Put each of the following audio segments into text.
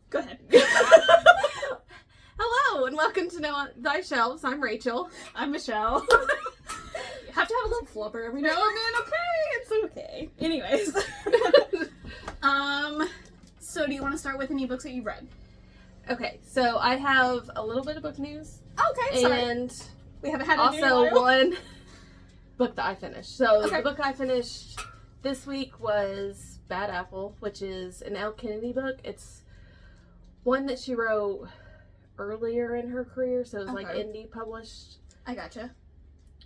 Go ahead. Hello, and welcome to Know on Thy Shelves. I'm Rachel. I'm Michelle. You have to have a little flubber every now and then, okay? It's okay. Anyways. So do you want to start with any books that you've read? Okay, so I have a little bit of book news. Okay, sorry. And We haven't had also one book that I finished. So Okay. the book I finished this week was Bad Apple, which is an Elle Kennedy book. It's one that she wrote earlier in her career, so it was like Okay. indie published. I gotcha.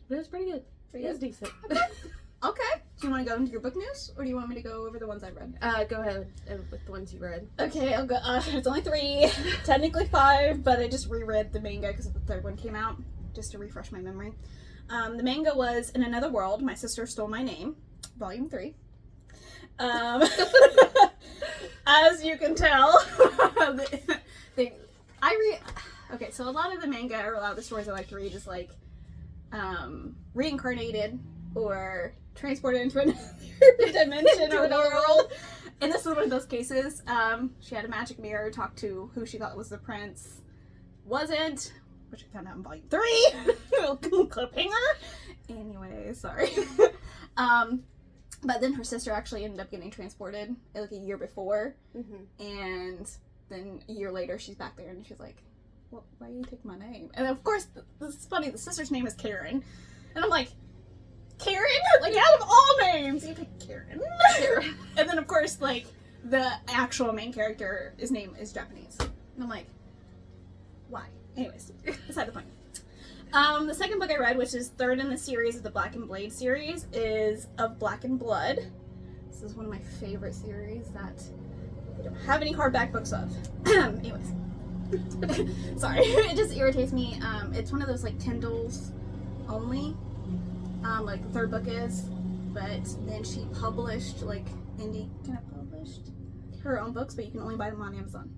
But it was pretty good. It was decent. Okay. Do you want to go into your book news, or do you want me to go over the ones I've read? Go ahead with the ones you read. Okay, I'll go. It's only 3, technically 5, but I just reread the manga because the third one came out, just to refresh my memory. The manga was In Another World, My Sister Stole My Name, Volume 3. As you can tell, okay, so a lot of the manga, or a lot of the stories I like to read is like reincarnated or transported into another dimension or another world. And this is one of those cases. She had a magic mirror, talked to who she thought was the prince. Wasn't, which I found out in Volume 3. Cliffhanger. Anyway, sorry. But then her sister actually ended up getting transported like a year before. Mm-hmm. And then a year later, she's back there and she's like, well, why do you take my name? And of course, this is funny, the sister's name is Karen. And I'm like, Karen? Like, out of all names, you pick Karen. And then, of course, like, the actual main character, his name is Japanese. And I'm like, why? Anyways, beside the point. The second book I read, which is third in the series of the Black and Blade series, is Of Black and Blood. This is one of my favorite series that I don't have any hardback books of. Anyways. Sorry, it just irritates me. It's one of those like Kindles only, like the third book is, but then she published, like indie kind of published her own books, but you can only buy them on Amazon.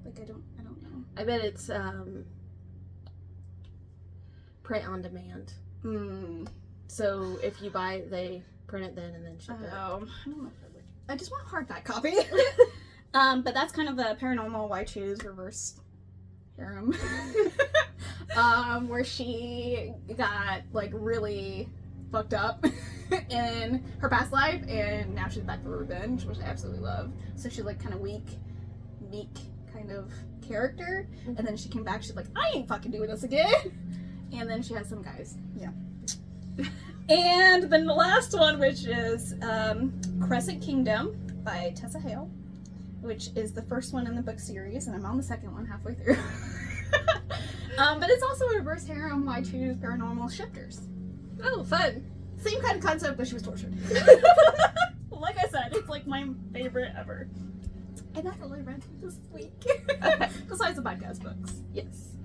Like I don't know. I bet it's print on demand. So if you buy it, they print it then and then ship it. I don't know if I would. I just want a hardback copy. But that's kind of the paranormal Why Choose reverse harem. Where she got like really fucked up in her past life and now she's back for revenge, which I absolutely love. So she's like kind of meek kind of character. Mm-hmm. And then she came back, she's like, I ain't fucking doing this again. And then she has some guys. Yeah. And then the last one, which is Crescent Kingdom by Tessa Hale, which is the first one in the book series, and I'm on the second one halfway through. But it's also a reverse harem, Why Choose paranormal shifters. Oh, fun. Same kind of concept, but she was tortured. Like I said, it's like my favorite ever. And that's all I read this week. Besides the podcast books. Yes.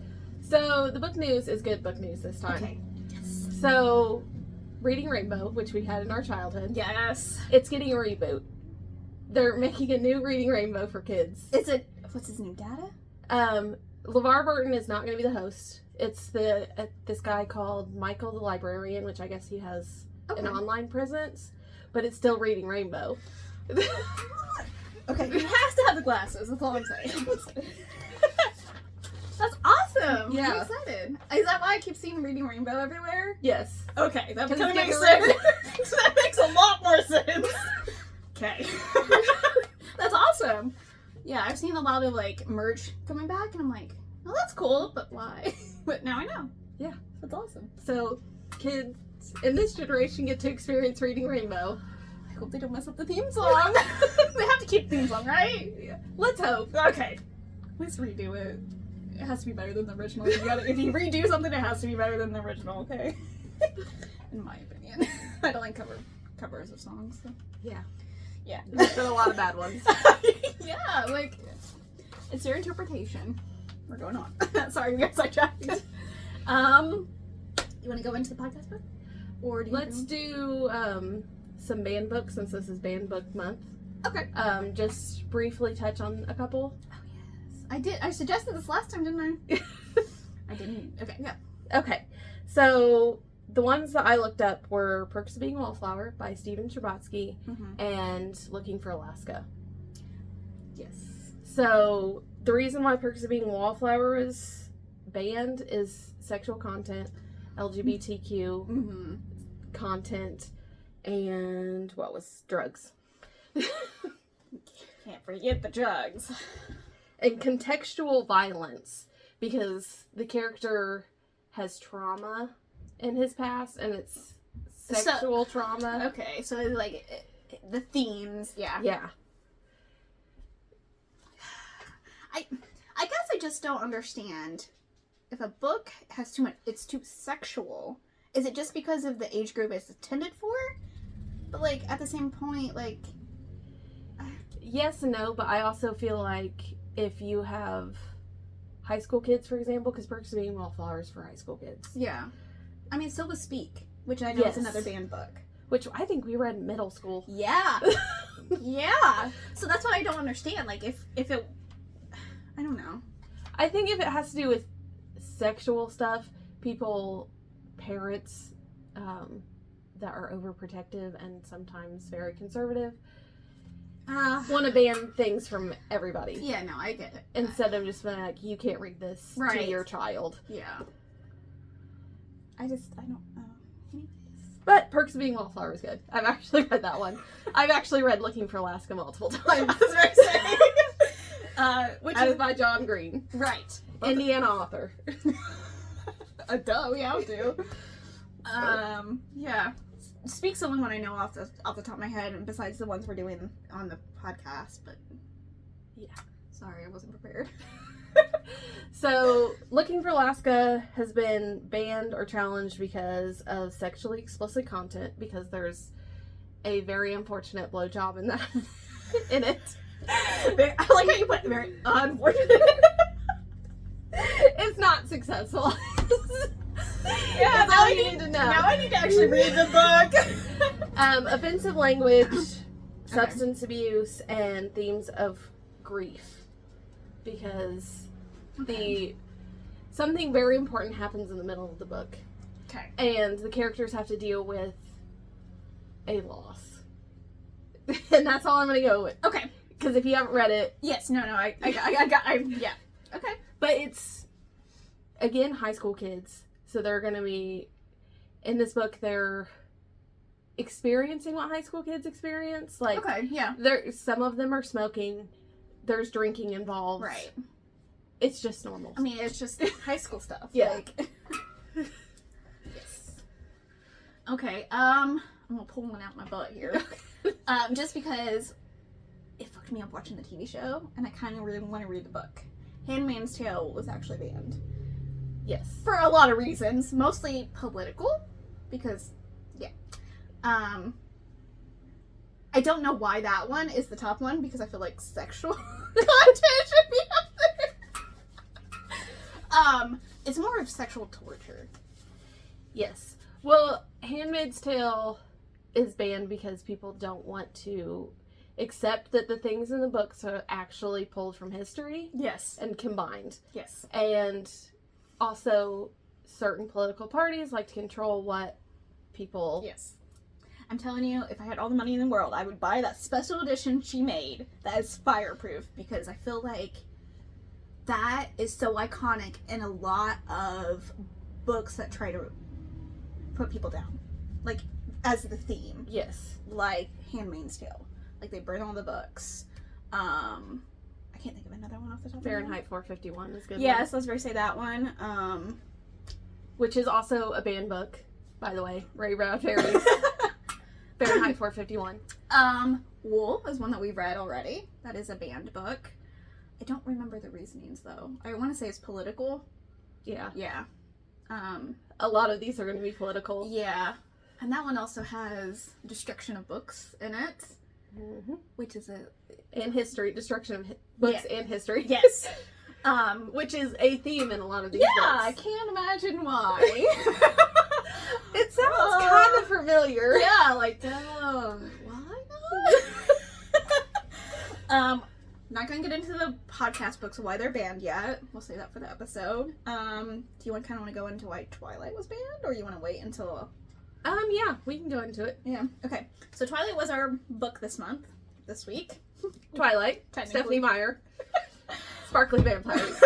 So the book news is good book news this time. Okay. Yes. So, Reading Rainbow, which we had in our childhood, Yes. it's getting a reboot. They're making a new Reading Rainbow for kids. Is it, what's his name, Dada? LeVar Burton is not going to be the host. It's this guy called Michael the Librarian, which I guess he has an online presence, but it's still Reading Rainbow. Okay, he has to have the glasses, that's all I'm saying. That's awesome! Yeah. I'm excited. Is that why I keep seeing Reading Rainbow everywhere? Yes. Okay, that 'Cause kind of it's makes getting sense. That makes a lot more sense. Okay. That's awesome. Yeah, I've seen a lot of like merch coming back and I'm like, oh, that's cool, but why? But now I know. Yeah. That's awesome. So, kids in this generation get to experience Reading Rainbow. I hope they don't mess up the theme song. They have to keep the theme song, right? Yeah. Let's hope. Okay. Let's redo it. It has to be better than the original. If you redo something, it has to be better than the original, okay? In my opinion. I don't like covers of songs. So. Yeah. Yeah. There's been a lot of bad ones. Yeah, like, it's your interpretation. We're going on. Sorry, we got sidetracked. You want to go into the podcast book? Or do you Let's do some band books since this is band book month. Okay. Just briefly touch on a couple. Oh, yes. I did. I suggested this last time, didn't I? I didn't. Okay, yeah. Okay. So, the ones that I looked up were Perks of Being a Wallflower by Stephen Chbosky and Looking for Alaska. Yes. So, the reason why Perks of Being a Wallflower is banned is sexual content, LGBTQ Mm-hmm. content, and what was drugs. Can't forget the drugs. And contextual violence, because the character has trauma in his past, and it's sexual trauma. Okay, so like the themes, yeah. Yeah. I guess I just don't understand if a book has too much, it's too sexual. Is it just because of the age group it's intended for? But like at the same point, like Yes and no, but I also feel like if you have high school kids, for example, because Perks of Being Wallflowers for high school kids. yeah. I mean, so was Speak, which I know is another banned book. Which I think we read in middle school. Yeah. Yeah. So that's what I don't understand. Like if it, I don't know. I think if it has to do with sexual stuff, parents that are overprotective and sometimes very conservative, want to ban things from everybody. Yeah, no, I get it. Instead of just being like, you can't read this to your child. Yeah. I don't know. But Perks of Being Wallflower is good. I've actually read that one. I've actually read Looking for Alaska multiple times. I was very saying. Which That is is by John Green. right. Indiana author. Yeah, I'll do. Yeah. Speak's the only one I know off the top of my head, and besides the ones we're doing on the podcast, but Yeah. sorry, I wasn't prepared. So, Looking for Alaska has been banned or challenged because of sexually explicit content, because there's a very unfortunate blowjob in that in it. I like how you put very unfortunate. It's not successful. Yeah, That's all you need to know. Now I need to actually read the book. Offensive language, substance abuse, and themes of grief, because something very important happens in the middle of the book. Okay. And the characters have to deal with a loss. And that's all I'm going to go with. Okay. Because if you haven't read it... Yes, no, yeah. Okay. But it's, again, high school kids. So they're going to be... In this book, they're experiencing what high school kids experience. Like, okay, yeah. Some of them are smoking. There's drinking involved. Right. It's just normal. I mean, it's just high school stuff. Yeah. Like, yes. Okay, I'm gonna pull one out my butt here. Just because it fucked me up watching the TV show, and I kind of really want to read the book. Handmaid's Tale was actually banned. Yes. For a lot of reasons, mostly political, because, yeah. I don't know why that one is the top one, because I feel like sexual content should be up there. It's more of sexual torture. Yes. Well, Handmaid's Tale is banned because people don't want to accept that the things in the books are actually pulled from history. Yes. And combined. Yes. And also, certain political parties like to control what people... Yes. I'm telling you, if I had all the money in the world, I would buy that special edition she made that is fireproof, because I feel like that is so iconic in a lot of books that try to put people down. Like, as the theme. Yes. Like Handmaid's Tale. Like, they burn all the books. I can't think of another one off the top of my head. Fahrenheit 451 is good. Yes, let's say that one. Which is also a banned book, by the way. Ray Bradbury's Fahrenheit 451. Wool is one that we've read already. That is a banned book. I don't remember the reasonings, though. I want to say it's political. Yeah. Yeah. A lot of these are going to be political. Yeah. And that one also has destruction of books in it. Mm-hmm. Which is a... And history. Destruction of books and history. Yes. Which is a theme in a lot of these books. Yeah, I can't imagine why. It sounds kind of familiar. Yeah, like, why not? Not gonna get into the podcast books, why they're banned yet. We'll save that for the episode. Do you want to go into why Twilight was banned, or you want to wait until... Yeah, we can go into it. Yeah, okay. So Twilight was our book this week. Twilight. Technically. Stephenie Meyer. Sparkly vampires.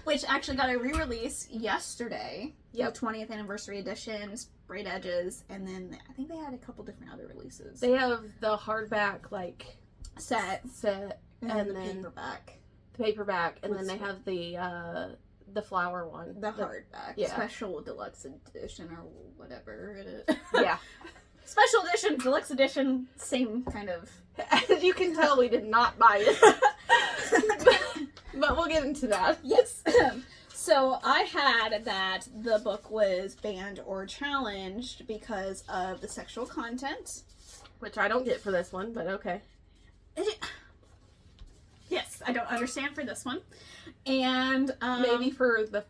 Which actually got a re-release yesterday. Yep. The 20th anniversary edition, sprayed edges, and then I think they had a couple different other releases. They have the hardback, like, set, and the then paperback. the paperback, and then they have the flower one. The hardback. Yeah. Special deluxe edition or whatever it is. Yeah. Special edition, deluxe edition, same kind of. As you can tell, we did not buy it. But we'll get into that. Yes. So I had that the book was banned or challenged because of the sexual content. Which I don't get for this one, but okay. Yes, I don't understand for this one. And Maybe for the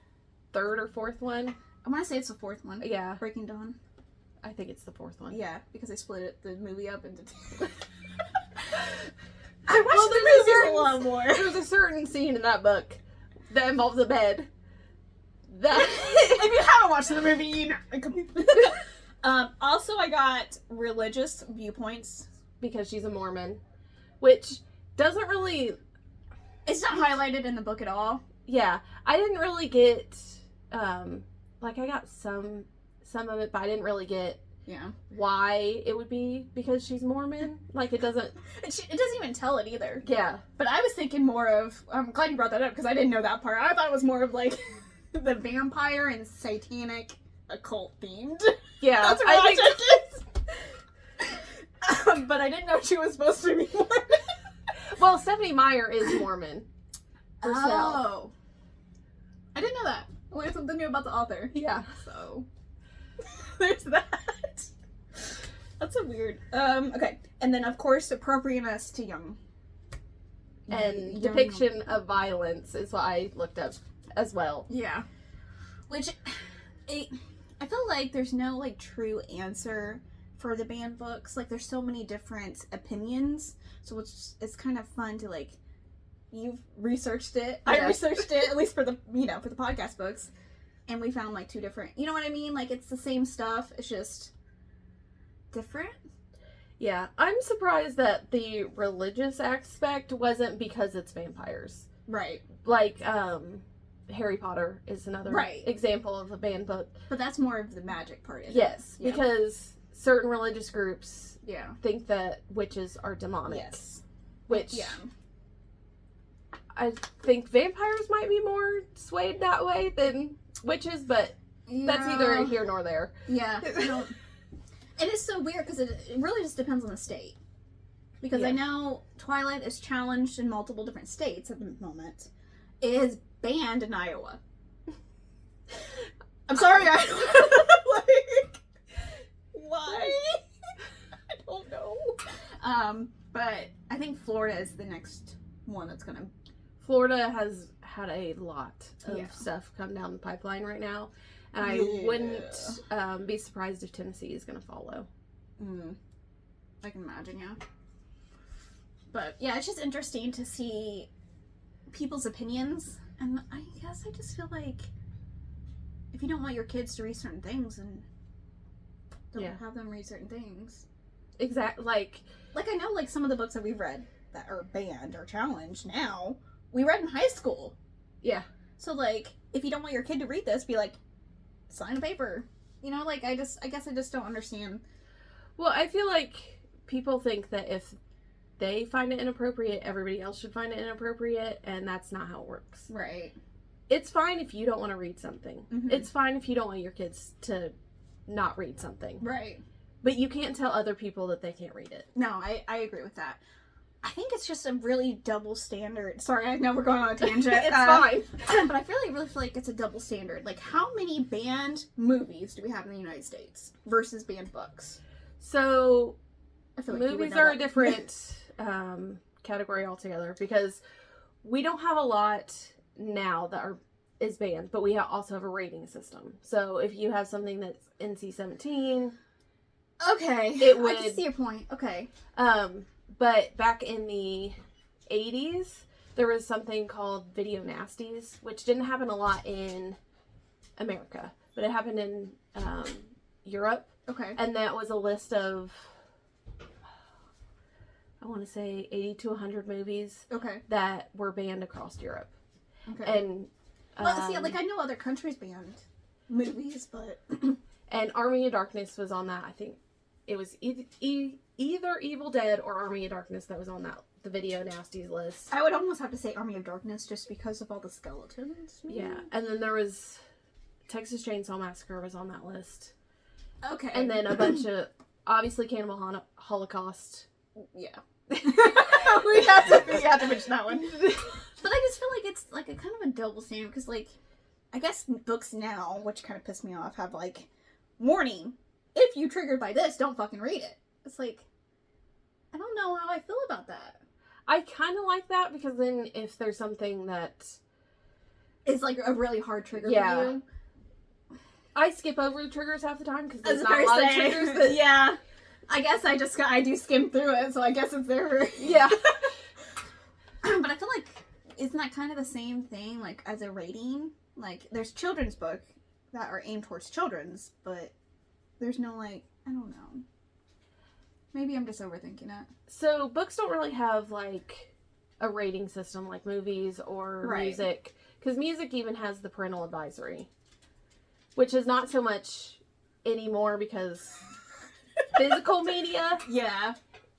third or fourth one. I want to say it's the fourth one. Yeah. Breaking Dawn. I think it's the fourth one. Yeah, because they split the movie up into two. I watched the there's movies a lot more. There's a certain scene in that book that involves a bed. That If you haven't watched the movie, you know. Also, I got religious viewpoints. because she's a Mormon, which doesn't really. It's not highlighted in the book at all. Yeah, I didn't really get. Like I got some of it, but I didn't really get. Yeah. Why it would be because she's Mormon. Like it doesn't. It doesn't even tell it either. Yeah. But I was thinking more of. I'm glad you brought that up because I didn't know that part. I thought it was more of like the vampire and satanic occult themed. Yeah. That's what I took it. But I didn't know she was supposed to be Mormon. Well, Stephenie Meyer is Mormon herself. Oh. I didn't know that. I learned something new about the author. Yeah. So there's that. That's a weird. Okay. And then of course appropriateness to young. And young- depiction of violence is what I looked up as well. Yeah. Which I feel like there's no like true answer for the banned books. Like there's so many different opinions. So it's kind of fun to like you've researched it. I Yeah. researched it at least for the for the podcast books. And we found like two different, you know what I mean? Like it's the same stuff. It's just different. Yeah, I'm surprised that the religious aspect wasn't because it's vampires. Right. Like, Harry Potter is another Right. example of a banned book. But that's more of the magic part of it. Yes, Yeah. because certain religious groups Yeah. think that witches are demonic. Yes. Which Yeah. I think vampires might be more swayed that way than witches, but that's neither here nor there. Yeah. No. It is so weird because it really just depends on the state. Because I Yeah. know Twilight is challenged in multiple different states at the moment. It is banned in Iowa. I'm sorry, Iowa. Like, why? I don't know. But I think Florida is the next one that's gonna. Florida has had a lot of Yeah. stuff come down the pipeline right now, and I Yeah. wouldn't be surprised if Tennessee is going to follow. I can imagine, yeah. But yeah, it's just interesting to see people's opinions, and I guess I just feel like if you don't want your kids to read certain things, then don't Yeah. have them read certain things. Exactly. Like I know, like some of the books that we've read that are banned or challenged now, we read in high school. Yeah. So like, if you don't want your kid to read this, be like, sign a paper. You know, like I guess I just don't understand. Well, I feel like people think that if they find it inappropriate, everybody else should find it inappropriate, and that's not how it works. Right. It's fine if you don't want to read something. Mhm. It's fine if you don't want your kids to not read something. Right. But you can't tell other people that they can't read it. No, I agree with that. I think it's just a really double standard. Sorry, I know we're going on a tangent. It's fine. But I really feel like it's a double standard. Like, how many banned movies do we have in the United States versus banned books? So, I feel like you would movies know are that. a different category altogether because we don't have a lot now that is banned, but we also have a rating system. So if you have something that's NC-17, Okay, it I would- can see your point. Okay. but back in the 80s, there was something called video nasties, which didn't happen a lot in America, but it happened in Europe. Okay. And that was a list of, I want to say 80 to 100 movies Okay. that were banned across Europe. Okay. And well, see, like I know other countries banned movies, but and Army of Darkness was on that. I think it was either Evil Dead or Army of Darkness that was on that the video nasties list. I would almost have to say Army of Darkness just because of all the skeletons. Maybe? Yeah, and then there was Texas Chainsaw Massacre was on that list. Okay. And then a bunch of obviously Cannibal Holocaust. Yeah. we have to mention that one. But I just feel like it's like a kind of a double standard because, like, I guess books now, which kind of pissed me off, have like warning: if you triggered by this, don't fucking read it. It's like I don't know how I feel about that. I kind of like that because then if there's something that is like a really hard trigger for you, I skip over the triggers half the time because there's not a lot of triggers. That... Yeah, I guess I do skim through it, so I guess it's there. Yeah. But I feel like isn't that kind of the same thing, like as a rating? Like there's children's book that are aimed towards children's, but there's no like I don't know. Maybe I'm just overthinking it. So books don't really have like a rating system like movies or music, because music even has the parental advisory, which is not so much anymore because physical media. Yeah.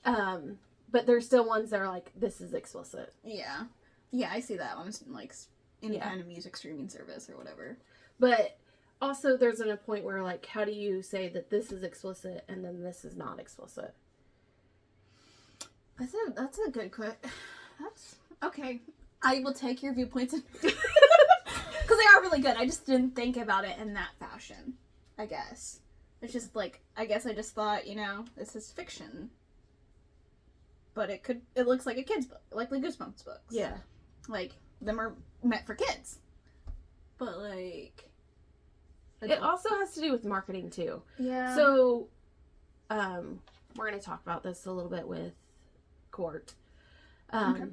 But there's still ones that are like, this is explicit. Yeah. Yeah, I see that on like any kind of music streaming service or whatever. But also there's a point where like, how do you say that this is explicit and then this is not explicit? That's a good question. That's okay. I will take your viewpoints because they are really good. I just didn't think about it in that fashion. I guess it's just like I just thought this is fiction, but it looks like a kid's book, like the Goosebumps books. Yeah, like them are meant for kids, but like it also has to do with marketing too. Yeah. So, we're gonna talk about this a little bit with Court. Okay.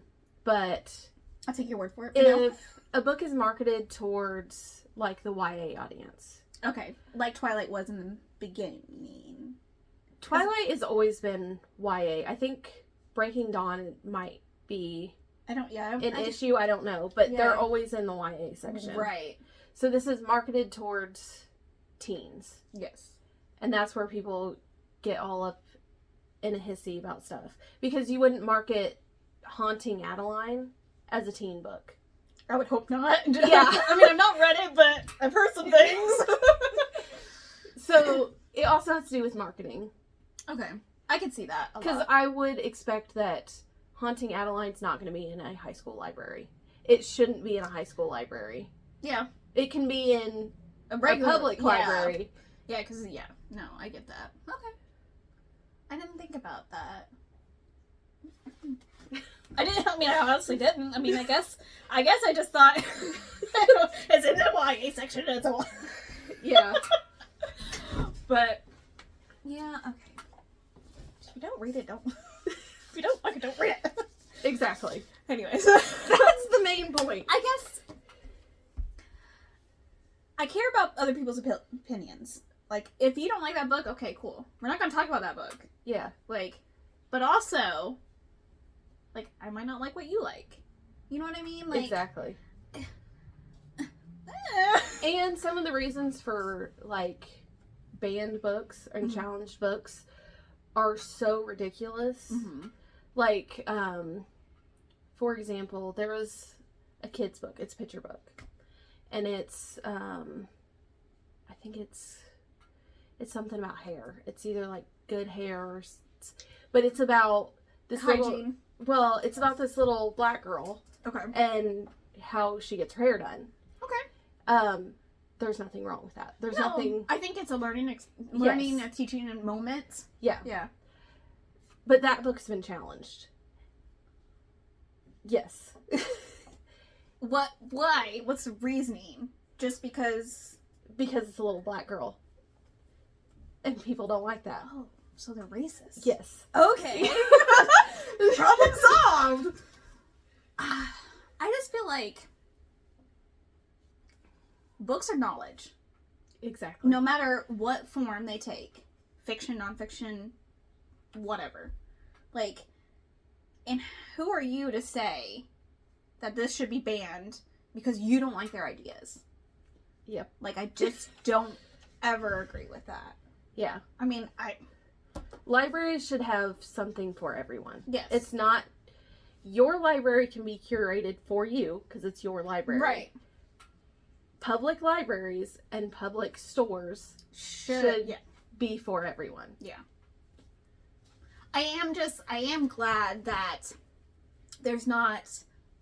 But I'll take your word for it. If a book is marketed towards like the YA audience, okay, like Twilight was in the beginning. Twilight has always been YA. I think Breaking Dawn might be an issue. I don't know, but they're always in the YA section, right? So this is marketed towards teens. Yes, and that's where people get all up in a hissy about stuff because you wouldn't market Haunting Adeline as a teen book. I would hope not. Yeah. I mean, I've not read it, but I've heard some things. So it also has to do with marketing. Okay. I can see that. Because I would expect that Haunting Adeline's not going to be in a high school library. It shouldn't be in a high school library. Yeah. It can be in a public library. Yeah, because, no, I get that. Okay. I didn't think about that. I honestly didn't. I mean, I guess I just thought it's in the YA section. It's a yeah. But yeah, okay. If you don't read it, don't. If you don't like it, don't read it. Exactly. Anyways, that's the main point. I guess I care about other people's opinions. Like, if you don't like that book, okay, cool. We're not gonna talk about that book. Yeah. Like, but also, like, I might not like what you like. You know what I mean? Like, exactly. And some of the reasons for, like, banned books and challenged books are so ridiculous. Mm-hmm. Like, for example, there was a kid's book. It's a picture book. And it's, I think it's something about hair. It's either, like, good hair or... But it's about this hygiene. It's about this little black girl. Okay. And how she gets her hair done. Okay. There's nothing wrong with that. There's nothing... I think it's a learning, teaching in moments. Yeah. Yeah. But that book's been challenged. Yes. What? Why? What's the reasoning? Just because... Because it's a little black girl. And people don't like that. Oh, so they're racist. Yes. Okay. Problem solved. I just feel like books are knowledge. Exactly. No matter what form they take. Fiction, nonfiction, whatever. Like, And who are you to say that this should be banned because you don't like their ideas? Yep. Like, I just don't ever agree with that. Yeah. I mean, Libraries should have something for everyone. Yes. It's not... Your library can be curated for you, because it's your library. Right. Public libraries and public stores should be for everyone. Yeah. I am glad that there's not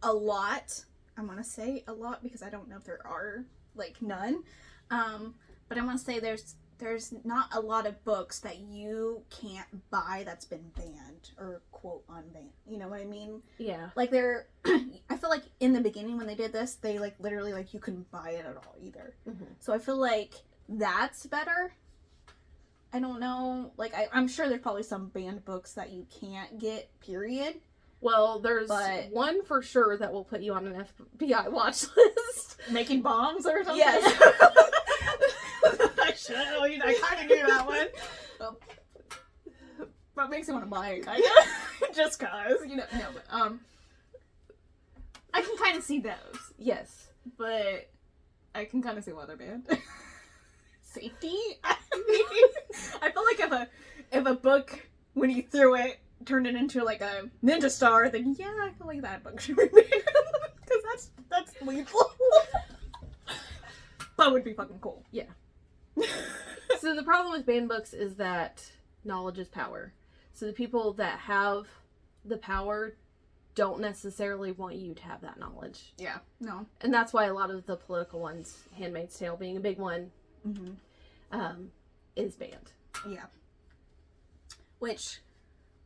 a lot. I'm going to say a lot because I don't know if there are, like, none. But I want to say there's not a lot of books that you can't buy that's been banned or quote unbanned. You know what I mean? Yeah. Like I feel like in the beginning when they did this, they like literally like you couldn't buy it at all either. Mm-hmm. So I feel like that's better. I don't know. Like I'm sure there's probably some banned books that you can't get, period. Well, there's one for sure that will put you on an FBI watch list. Making bombs or something? Yes. I kind of knew that one. But makes me want to buy it, kind of. Just cause, you know. No, but, I can kind of see those. Yes. But I can kind of see why they're banned. Safety? I mean, I feel like if a book, when you threw it, turned it into like a ninja star, then yeah, I feel like that book should be banned. Because that's lethal. That would be fucking cool. Yeah. So the problem with banned books is that knowledge is power. So the people that have the power don't necessarily want you to have that knowledge. Yeah. No. And that's why a lot of the political ones, Handmaid's Tale being a big one, is banned. Yeah. Which,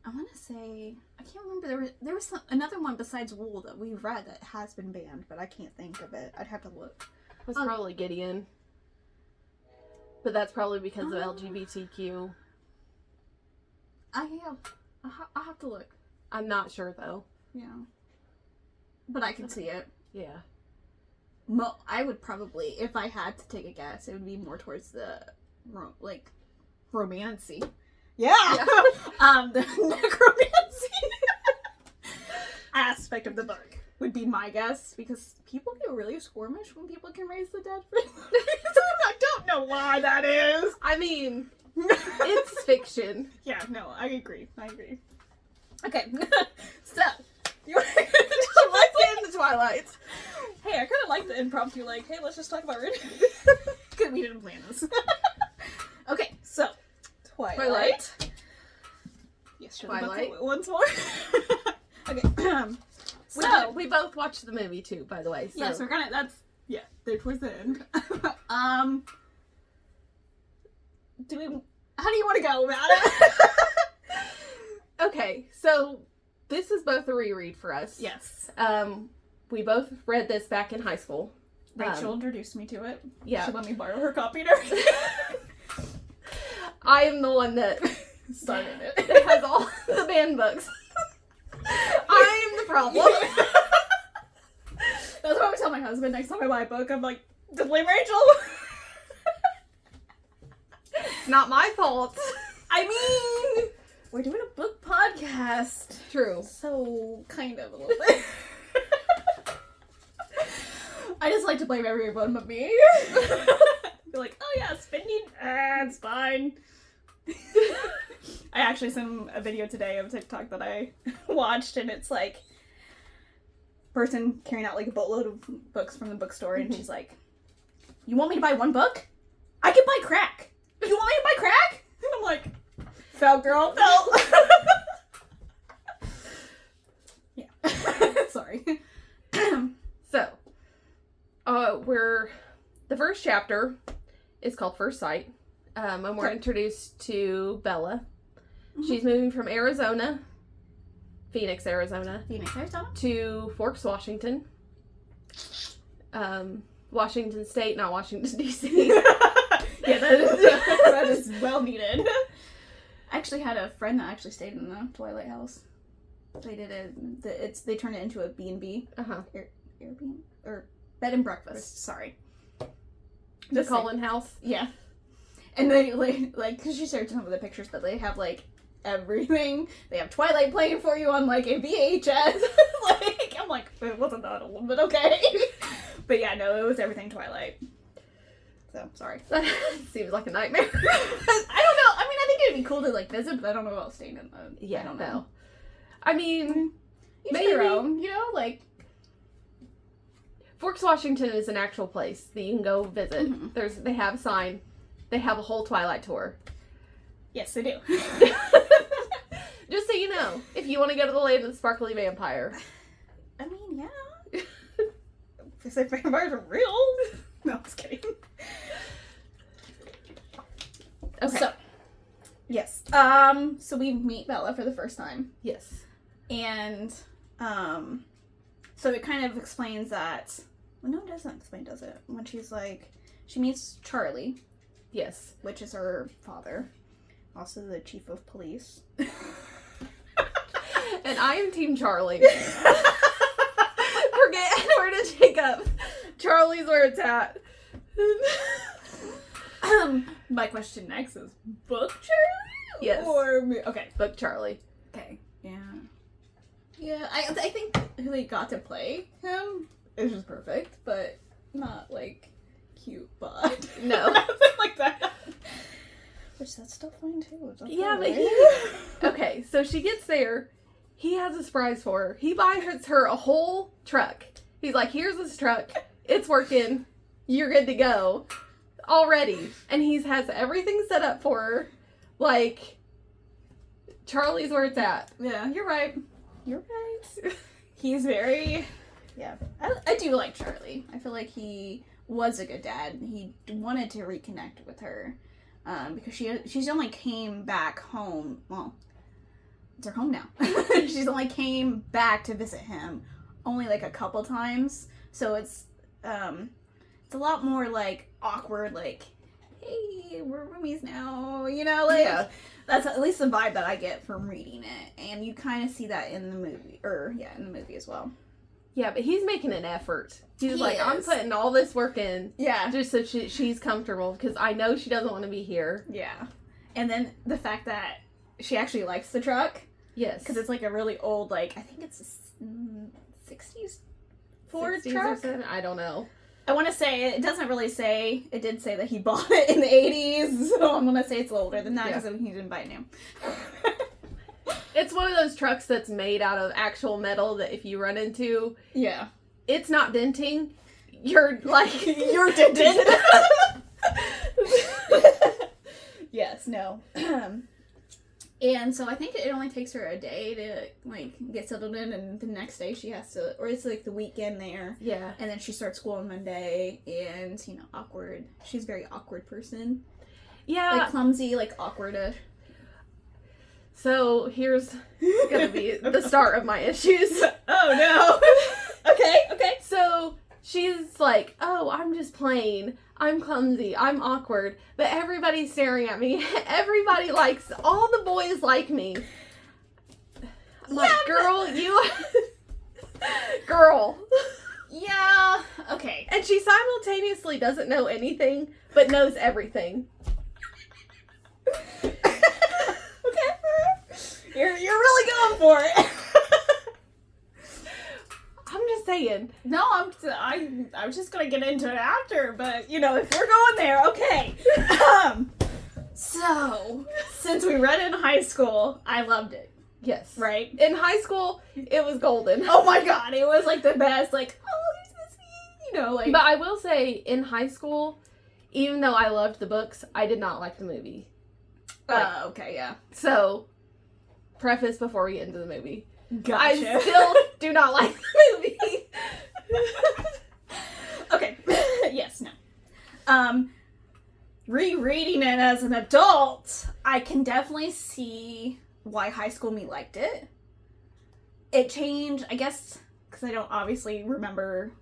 I want to say, I can't remember, there was another one besides Wool that we read that has been banned, but I can't think of it. I'd have to look. It's probably Gideon. But that's probably because of LGBTQ. I'll have to look. I'm not sure, though. Yeah. But I can see it. Yeah. I would probably, if I had to take a guess, it would be more towards the, romancy. Yeah! The necromancy aspect of the book would be my guess, because people get really squirmish when people can raise the dead for some reason. I don't know why that is. I mean, it's fiction. Yeah, no, I agree. Okay, so, you want to get into Twilight? Hey, I kind of like the impromptu, like, hey, let's just talk about reading. Because we didn't plan this. Okay, so, Twilight. Yes, Twilight. Once more. Okay, so we both watched the movie too, by the way. So. Yes, we're gonna. They're towards the end. How do you want to go about it? Okay, so this is both a reread for us. Yes. We both read this back in high school. Rachel introduced me to it. Yeah. She let me borrow her copy and everything. I am the one that started it. That has all the banned books. I am the problem. That's what I tell my husband next time I buy a book. I'm like, to blame Rachel. It's not my fault. I mean, we're doing a book podcast. True. So, kind of a little bit. I just like to blame everyone but me. Be like, oh yeah, spending. It's fine. I actually sent him a video today of TikTok that I watched, and it's like person carrying out like a boatload of books from the bookstore, and she's like, "You want me to buy one book? I can buy crack. You want me to buy crack?" And I'm like, "Felt, girl, felt." Yeah. Sorry. So, the first chapter is called First Sight. And we're introduced to Bella. Mm-hmm. She's moving from Phoenix, Arizona, to Forks, Washington. Washington State, not Washington, D.C. Yeah, that is well needed. I actually had a friend that actually stayed in the Twilight house. They did they turned it into a B&B. Airbnb? Or bed and breakfast, sorry. The Cullen house? Yeah. And they, like, because she shared some of the pictures, but they have, like, everything. They have Twilight playing for you on like a VHS. Like, I'm like, it wasn't that old, but okay. But yeah, no, it was everything Twilight. So, sorry. That seems like a nightmare. I don't know. I mean, I think it'd be cool to like visit, but I don't know about staying in the. Yeah, I don't know. no. I mean, Each maybe their own, you know, like. Forks, Washington is an actual place that you can go visit. Mhm. They have a sign. They have a whole Twilight tour. Yes, they do. Just so you know, if you want to go to the land of the sparkly vampire. I mean, yeah. If they vampires are real. No, I'm just kidding. Okay. So, yes. So we meet Bella for the first time. Yes. And, so it kind of explains that. Well, no, it doesn't explain, does it? When she's like, she meets Charlie. Yes. Which is her father. Also the chief of police. And I am Team Charlie. Forget where to take up. Charlie's where it's at. My question next is book Charlie? Yes. Or okay. Book Charlie. Okay. Yeah. Yeah, I think who they got to play him is just perfect, but not like cute bod. No. Nothing like that. Which that's still fine too. Yeah, but okay, so she gets there. He has a surprise for her. He buys her a whole truck. He's like, here's this truck. It's working. You're good to go. Already. And he has everything set up for her. Like, Charlie's where it's at. Yeah, you're right. You're right. He's very... Yeah. I do like Charlie. I feel like he was a good dad. He wanted to reconnect with her. Because she's only came back home. Well, it's her home now. She's only came back to visit him only like a couple times. So it's a lot more like awkward, like, hey, we're roomies now, you know, like Yeah. That's at least the vibe that I get from reading it. And you kind of see that in the movie, in the movie as well. Yeah, but he's making an effort. He's He like, I'm is. putting all this work in Yeah. just so she's comfortable because I know she doesn't want to be here. Yeah. And then the fact that she actually likes the truck. Yes. Because it's like a really old, like, I think it's a 60s Ford 60s or truck. something? I don't know. I want to say, it doesn't really say, it did say that he bought it in the 80s, so I'm going to say it's a little older than that because he didn't buy it new. It's one of those trucks that's made out of actual metal that if you run into, Yeah. it's not denting. You're like... You're dented. Yes, no. And so I think it only takes her a day to, like, get settled in, and the next day she has to, or it's, like, the weekend there. Yeah. And then she starts school on Monday, and, you know, awkward. She's a very awkward person. Yeah. Like, clumsy, like, awkward. So here's gonna be the start of my issues. Oh, no. Okay. So she's like, oh, I'm just playing. I'm clumsy. I'm awkward. But everybody's staring at me. Everybody likes, all the boys like me. I'm like, girl, you... Girl. Yeah. Okay. And she simultaneously doesn't know anything, but knows everything. Okay. You're really going for it. I'm just saying. No, I was just gonna get into it after, but you know, if we're going there, okay. So since we read it in high school, I loved it. Yes. Right? In high school, it was golden. Oh my god, it was like the best. Like, oh, there's this, you know, like. But I will say, in high school, even though I loved the books, I did not like the movie. Okay, yeah. So, preface before we get into the movie. Gotcha. I still do not like the movie. Okay. Yes, no. Rereading it as an adult, I can definitely see why High School Me liked it. It changed, I guess, because I don't obviously remember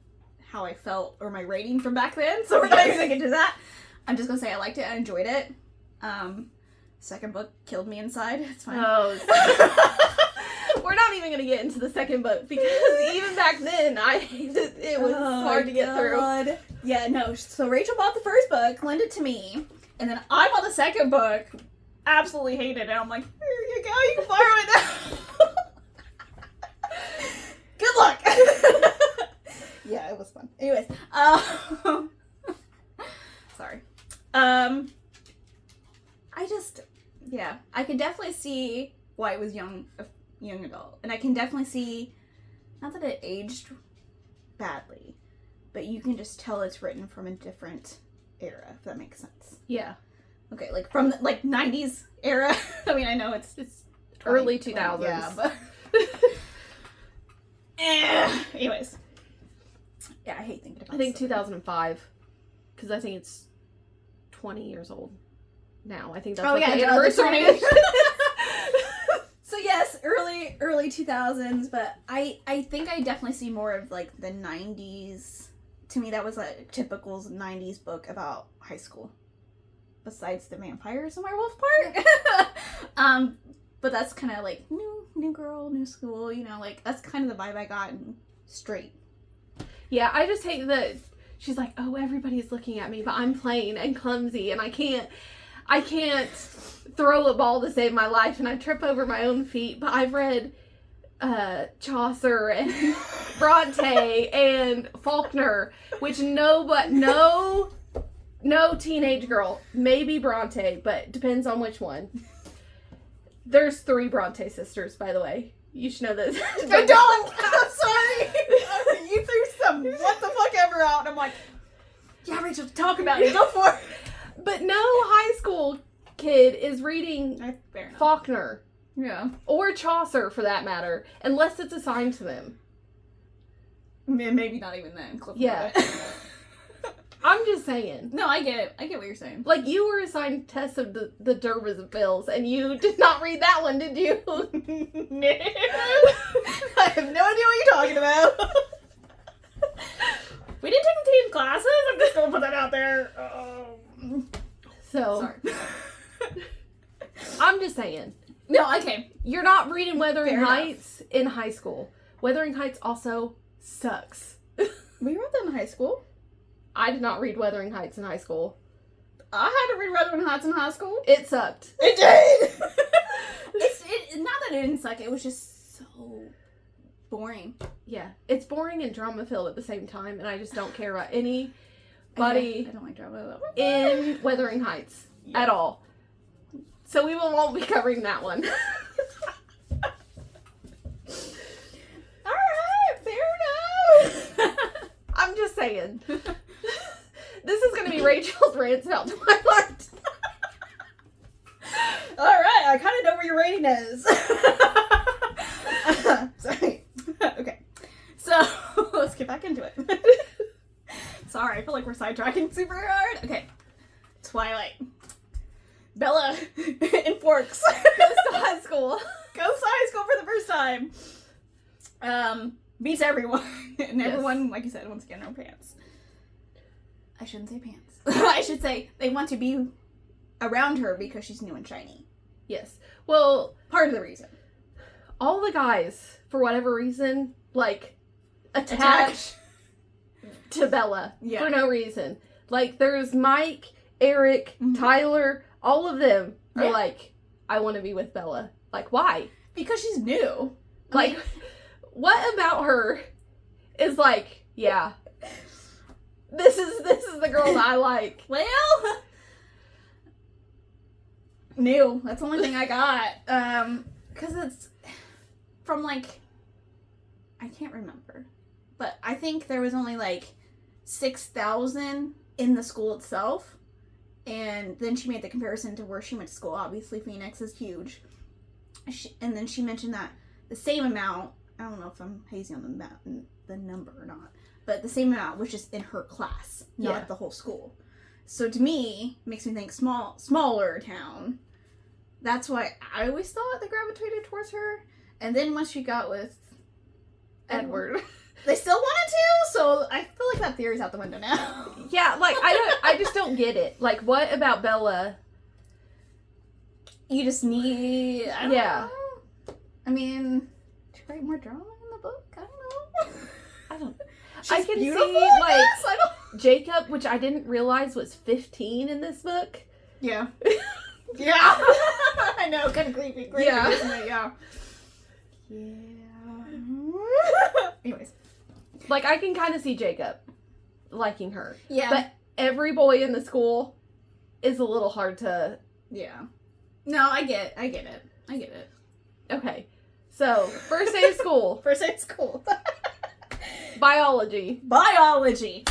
how I felt or my rating from back then, so we're not even gonna get to that. I'm just gonna say I liked it, I enjoyed it. Second book killed me inside. It's fine. Oh, we're not even going to get into the second book because even back then, it was hard to get through. Yeah, no. So Rachel bought the first book, lent it to me, and then I bought the second book absolutely hated it. I'm like, here you go, you can borrow it now. Good luck. Yeah, it was fun. Anyways, sorry. I could definitely see why it was young adult, and I can definitely see, not that it aged badly, but you can just tell it's written from a different era, if that makes sense. Yeah. Okay, like from the 90s era. I mean, I know it's early 2000s. Yeah, but anyways. Yeah, I hate thinking about it. I think 2005, because I think it's 20 years old now. I think that's what the anniversary is. So yes, early 2000s, but I think I definitely see more of like the 90s. To me, that was a typical 90s book about high school. Besides the vampires and werewolf part. But that's kind of like new girl, new school, you know, like that's kind of the vibe I got in Straight. Yeah, I just hate that she's like, oh, everybody's looking at me, but I'm plain and clumsy and I can't throw a ball to save my life and I trip over my own feet, but I've read Chaucer and Bronte and Faulkner, which no teenage girl, maybe Bronte, but depends on which one. There's 3 Bronte sisters, by the way. You should know this. I don't! I'm sorry! You threw some what the fuck ever out, and I'm like, yeah, Rachel, talk about it. Go for it! But no high school kid is reading Faulkner. Yeah. Or Chaucer, for that matter, unless it's assigned to them. Maybe not even then. Yeah. I'm just saying. No, I get it. I get what you're saying. Like, you were assigned Tess of the D'Urbervilles, and you did not read that one, did you? No. I have no idea what you're talking about. We didn't take the team classes. I'm just going to put that out there. So. Sorry. I'm just saying. No, okay. You're not reading Wuthering Fair Heights in high school. Wuthering Heights also sucks. We read that in high school. I did not read Wuthering Heights in high school. I had to read Wuthering Heights in high school. It sucked. It did! It's not that it didn't suck, it was just so boring. Yeah. It's boring and drama-filled at the same time, and I just don't care about anybody I don't like drama. in Wuthering Heights at all. So we won't be covering that one. Alright, fair enough. I'm just saying. This is going to be Rachel's rants about Twilight. Alright, I kind of know where your rating is. Sorry. Okay. So, let's get back into it. Sorry, I feel like we're sidetracking super hard. Okay. Twilight. Bella in Forks Goes to high school. Goes to high school for the first time. Meets everyone. And everyone, like you said, wants to get in her pants. I shouldn't say pants. I should say they want to be around her because she's new and shiny. Yes. Well, Part of the reason. all the guys, for whatever reason, like, attach to Bella for no reason. Like, there's Mike, Eric, Tyler, all of them are like, I want to be with Bella. Like, why? Because she's new. Like, what about her is like, yeah, this is the girl that I like. Well, new. That's the only thing I got. Because it's from like, I can't remember, but I think there was only like 6,000 in the school itself. And then she made the comparison to where she went to school. Obviously, Phoenix is huge. And then she mentioned that the same amount, I don't know if I'm hazy on the number or not, but the same amount was just in her class, not the whole school. So to me, makes me think smaller town. That's why I always thought they gravitated towards her. And then once she got with Edward, they still wanted to, so I feel like that theory's out the window now. Yeah, like, I just don't get it. Like, what about Bella? You just need, I don't know. I mean, to write more drama in the book? I don't know. I can beautiful, see, I like, guess? Jacob, which I didn't realize was 15 in this book. Yeah. Yeah. I know, kind of creepy, Yeah. isn't it? Yeah. Anyways. Like, I can kind of see Jacob liking her. Yeah. But every boy in the school is a little hard to... Yeah. No, I get it. Okay. So, first day of school. First day of school. Biology. Biology.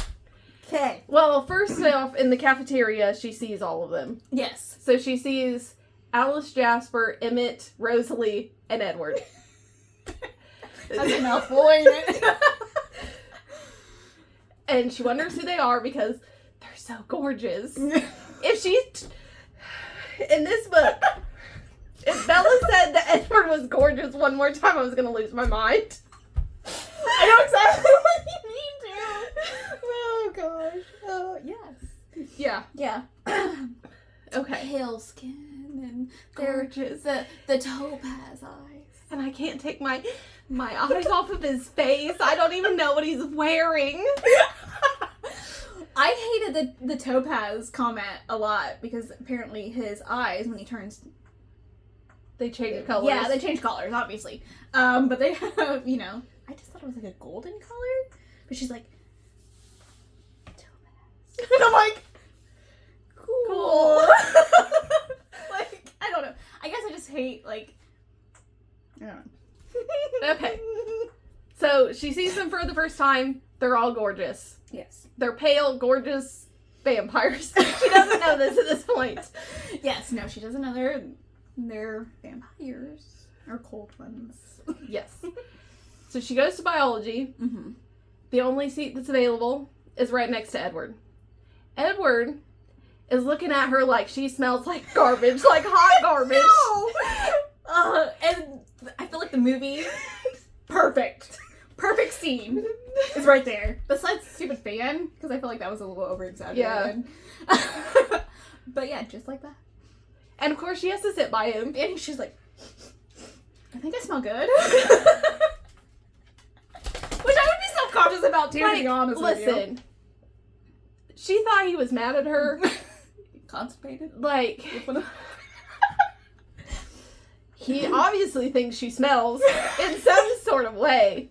Okay. Well, first off, in the cafeteria, she sees all of them. Yes. So she sees Alice, Jasper, Emmett, Rosalie, and Edward. That's a mouthful, ain't it? And she wonders who they are because they're so gorgeous. If she's... In this book, if Bella said that Edward was gorgeous one more time, I was going to lose my mind. I know exactly what you mean, too. Oh, gosh. Oh, yes. Yeah. Yeah. Okay. Pale skin and Gorgeous. the topaz eyes. And I can't take my eyes off of his face. I don't even know what he's wearing. I hated the topaz comment a lot because apparently his eyes, when he turns... They change colors. Yeah, they change colors, obviously. But they have, I just thought it was like a golden color. But she's like, topaz. And I'm like, cool. Like, I don't know. I guess I just hate, like, I don't know. Okay. So she sees them for the first time. They're all gorgeous. Yes. They're pale, gorgeous vampires. She doesn't know this at this point. Yes, no, she doesn't know they're vampires. Or cold ones. Yes. So she goes to biology. Mm-hmm. The only seat that's available is right next to Edward. Edward is looking at her like she smells like garbage, like hot garbage. No! And I feel like the movie, perfect scene is right there. Besides the stupid fan, because I feel like that was a little over-exaggerated. Yeah. But yeah, just like that. And of course she has to sit by him. And she's like, I think I smell good. Which I would be self-conscious about too, to be honest with you. Listen, she thought he was mad at her. Constipated? Like, he obviously thinks she smells in some sort of way.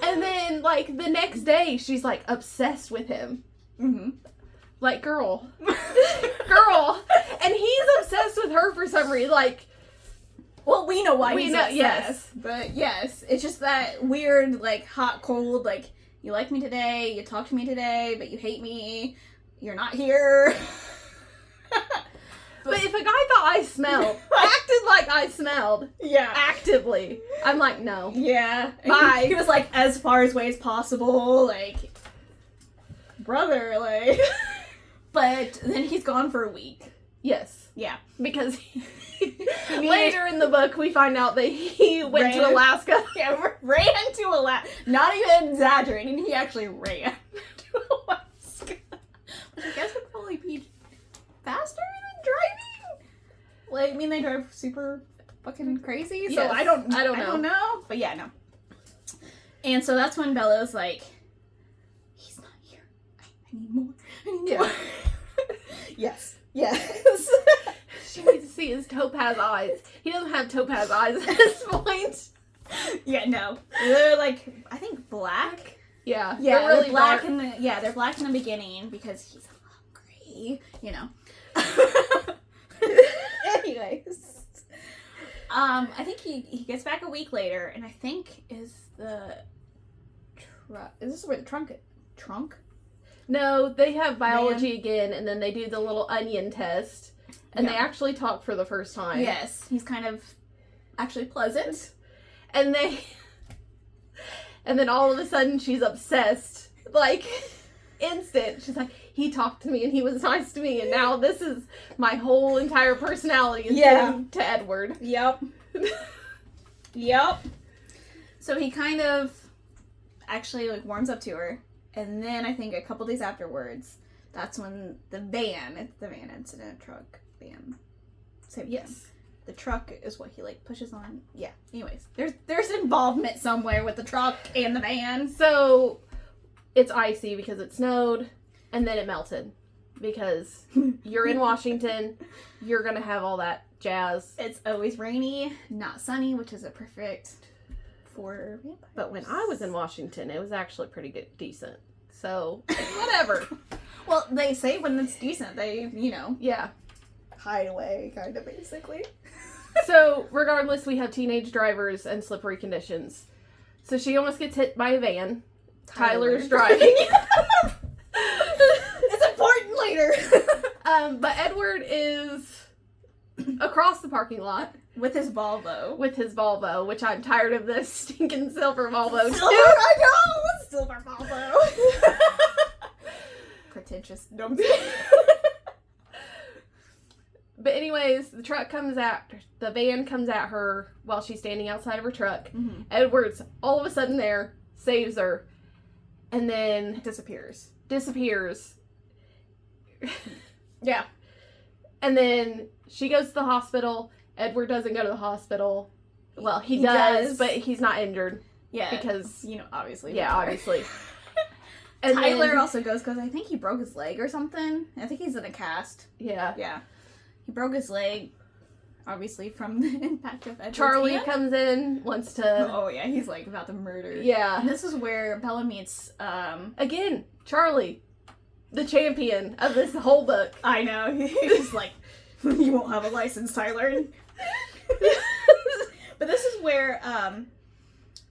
And then, like, the next day, she's, like, obsessed with him. Mm-hmm. Like, girl. Girl. And he's obsessed with her for some reason. Like, well, we know why he's obsessed. Yes. But, yes, it's just that weird, like, hot, cold, like, you like me today, you talk to me today, but you hate me, you're not here. But if a guy thought I smelled, acted like I smelled, yeah, actively, I'm like, no. Yeah. Bye. He was like, as far away as possible, like, brother, like. But then he's gone for a week. Yes. Yeah. Because later in the book, we find out that he went to Alaska. Yeah, ran to Alaska. Not even exaggerating, he actually ran to Alaska. Which I guess would probably be faster than driving. Like, I mean, they drive super fucking crazy, so Yes. I don't I don't know. But yeah, no. And so that's when Bella's like, he's not here. I need more. Yeah. Yes. Yes. She needs to see his topaz eyes. He doesn't have topaz eyes at this point. Yeah, no. They're like, I think black. Yeah. Yeah, they're really they're black dark. they're black in the beginning because he's hungry, you know. Anyways. I think he gets back a week later, and I think is this where the trunk? No, they have biology again, and then they do the little onion test, and they actually talk for the first time. Yes, he's kind of actually pleasant. And then all of a sudden she's obsessed. Like, instant. She's like, he talked to me and he was nice to me, and now this is my whole entire personality is given to Edward. Yep. Yep. So he kind of actually like warms up to her, and then I think a couple days afterwards, that's when the van incident truck van. So yes. The truck is what he, like, pushes on. Yeah. Anyways, there's involvement somewhere with the truck and the van. So, it's icy because it snowed, and then it melted. because you're in Washington. You're going to have all that jazz. It's always rainy, not sunny, which is a perfect for vampires. But when I was in Washington, it was actually pretty good, decent. So, whatever. Well, they say when it's decent, they, Yeah. hide away, kind of, basically. So, regardless, we have teenage drivers and slippery conditions. So, she almost gets hit by a van. Tyler's driving. It's important later. But Edward is across the parking lot. With his Volvo. With his Volvo, which I'm tired of this stinking silver Volvo too. I know! Silver Volvo. Pretentious. No, But anyways, the van comes at her while she's standing outside of her truck. Mm-hmm. Edward's all of a sudden there, saves her, and then disappears. Yeah. And then she goes to the hospital. Edward doesn't go to the hospital. Well, he does, but he's not injured. Yeah. Because, obviously. Yeah, obviously. And Tyler also goes because I think he broke his leg or something. I think he's in a cast. Yeah. Yeah. He broke his leg, obviously, from the impact of Edward's Charlie hand. comes in, wants to... Oh, yeah, he's, about to murder. Yeah. And this is where Bella meets, Again, Charlie, the champion of this whole book. I know. He's like, you won't have a license, Tyler. But this is where,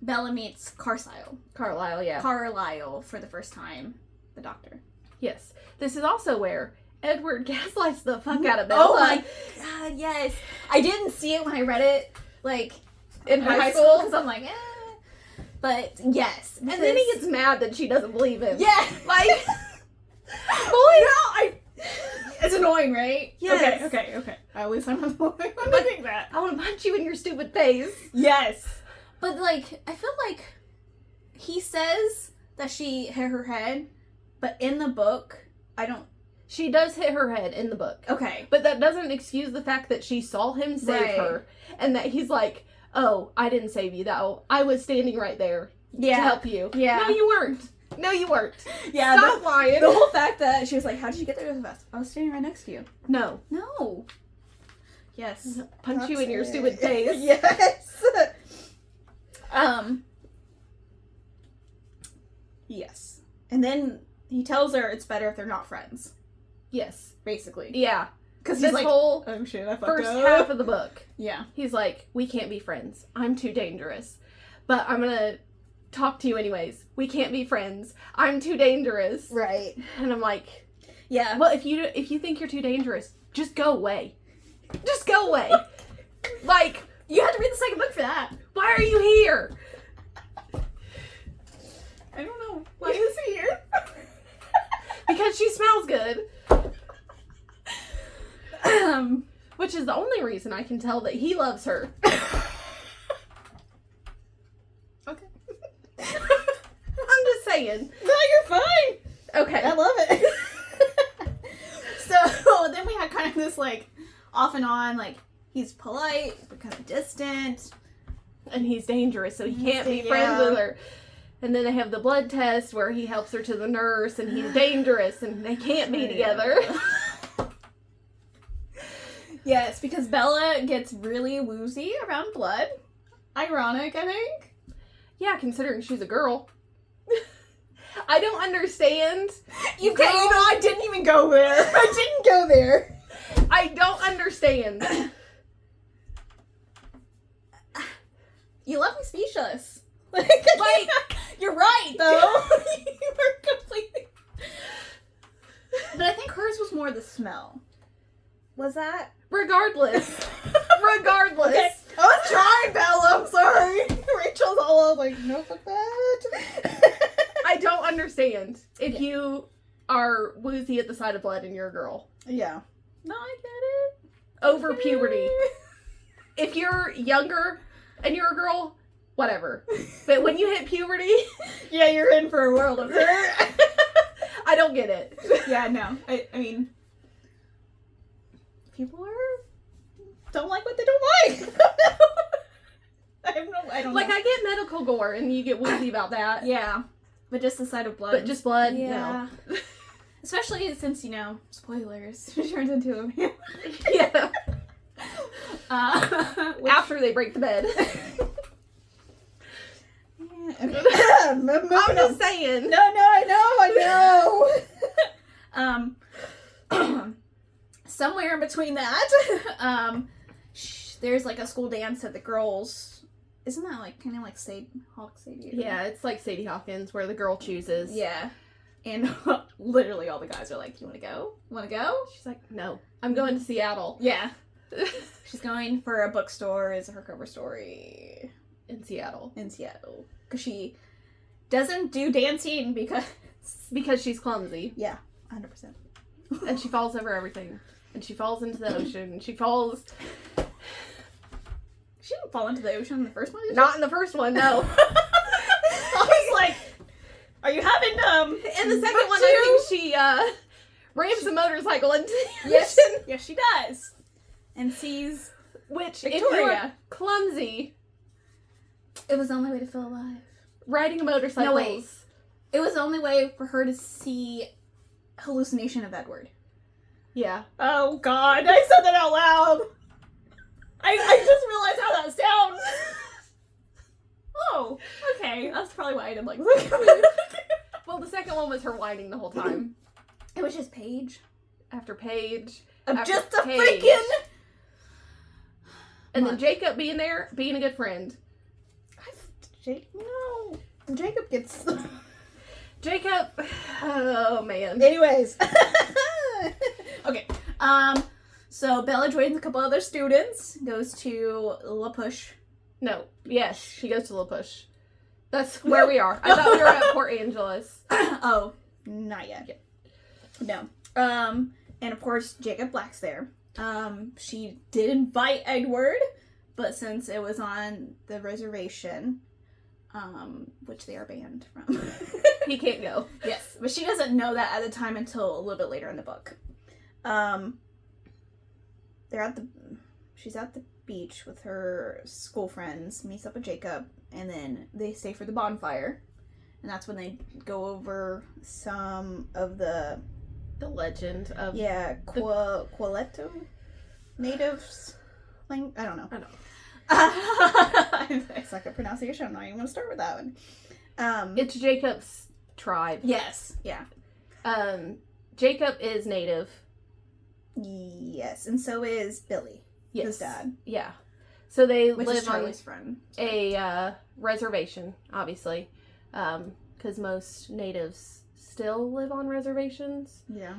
Bella meets Carlisle, yeah. Carlisle for the first time. The doctor. Yes. This is also where Edward gaslights the fuck out of Bella. Oh my god, yes. I didn't see it when I read it, in high school. Because I'm like, eh. But, yes. And then he gets mad that she doesn't believe him. Yeah. It's annoying, right? Yes. Okay. At least I'm annoying when I think that. I want to punch you in your stupid face. Yes. But, I feel like he says that she hit her head, but in the book, She does hit her head in the book. Okay. But that doesn't excuse the fact that she saw him save her, and that he's like, oh, I didn't save you, though. I was standing right there to help you. Yeah. No, you weren't. Yeah. Stop lying. The whole fact that she was like, how did you get there so fast? I was standing right next to you. No. Yes. Punch you in your stupid face. Yes. Yes. And then he tells her it's better if they're not friends. Yes. Basically. Yeah. Because this whole oh shit, I fucked first up. half of the book. Yeah. He's like, we can't be friends. I'm too dangerous. But I'm gonna talk to you anyways. We can't be friends. I'm too dangerous. Right. And I'm like, yeah. well, if you think you're too dangerous, just go away. Just go away. You had to read the second book for that. Why are you here? I don't know. Why is he here? Because she smells good. Which is the only reason I can tell that he loves her. Okay. I'm just saying. No, you're fine. Okay. I love it. So then we had kind of this off and on, he's polite but kind of distant. And he's dangerous, so he can't be friends with her. And then they have the blood test where he helps her to the nurse, and he's dangerous, and they can't be together. Yes, because Bella gets really woozy around blood. Ironic, I think. Yeah, considering she's a girl. I don't understand. I didn't even go there. I didn't go there. I don't understand. You left me speechless. You're right, though. You were completely... But I think hers was more the smell. Was that? Regardless. Okay. I was trying, Bella. I'm sorry. Rachel's all like, no, fuck that. I don't understand if you are woozy at the sight of blood and you're a girl. Yeah. No, I get it. Over puberty. If you're younger and you're a girl, whatever. But when you hit puberty... Yeah, you're in for a world of hurt. I don't get it. Yeah, no. I mean... People don't like what they don't like. I don't know. I get medical gore and you get woozy about that. Yeah. But just the sight of blood. But just blood? Yeah. No. Especially since, you know, spoilers, she turns into a vampire. Yeah. After they break the bed. I'm just saying. No, I know. Somewhere in between that, there's like a school dance that the girls. Isn't that like kind of like Sadie? Yeah, it's like Sadie Hawkins, where the girl chooses. Yeah, and literally all the guys are like, "You want to go? Want to go?" She's like, "No, I'm going to Seattle." Yeah, she's going for a bookstore. Is her cover story in Seattle? Because she doesn't do dancing because she's clumsy. Yeah, 100%. And she falls over everything. And she falls into the ocean. And she falls... She didn't fall into the ocean in the first one, did she? Not in the first one, no. I was like, are you having, in the second one, I think she, rams a motorcycle into the ocean. Yes, she does. And sees... Which, Victoria. if you are clumsy... It was the only way to feel alive. Riding a motorcycle. No, wait. It was the only way for her to see hallucination of Edward. Yeah. Oh, God. I said that out loud. I just realized how that sounds. Oh, okay. That's probably why I didn't like it. Well, the second one was her whining the whole time. It was just page. After page. Of after just a page. freaking... And then Jacob being there, being a good friend. No. Jacob gets... Jacob... Oh, man. Anyways. Okay. So Bella joins a couple other students, goes to La Push. No. Yes, she goes to La Push. That's where we are. I thought we were at Port Angeles. Oh, not yet. Yeah. No. And of course, Jacob Black's there. She did invite Edward, but since it was on the reservation, which they are banned from. He can't go. Yes, but she doesn't know that at the time until a little bit later in the book. She's at the beach with her school friends, meets up with Jacob, and then they stay for the bonfire. And that's when they go over some of the legend of... Yeah, Qualeto natives. I don't know. I suck at pronunciation. I'm not even going to start with that one. It's Jacob's tribe. Yes. Yeah. Jacob is native. Yes, and so is Billy, his dad. Yeah. So they Which live is Charlie's friend. A reservation, obviously, because most natives still live on reservations. Yeah.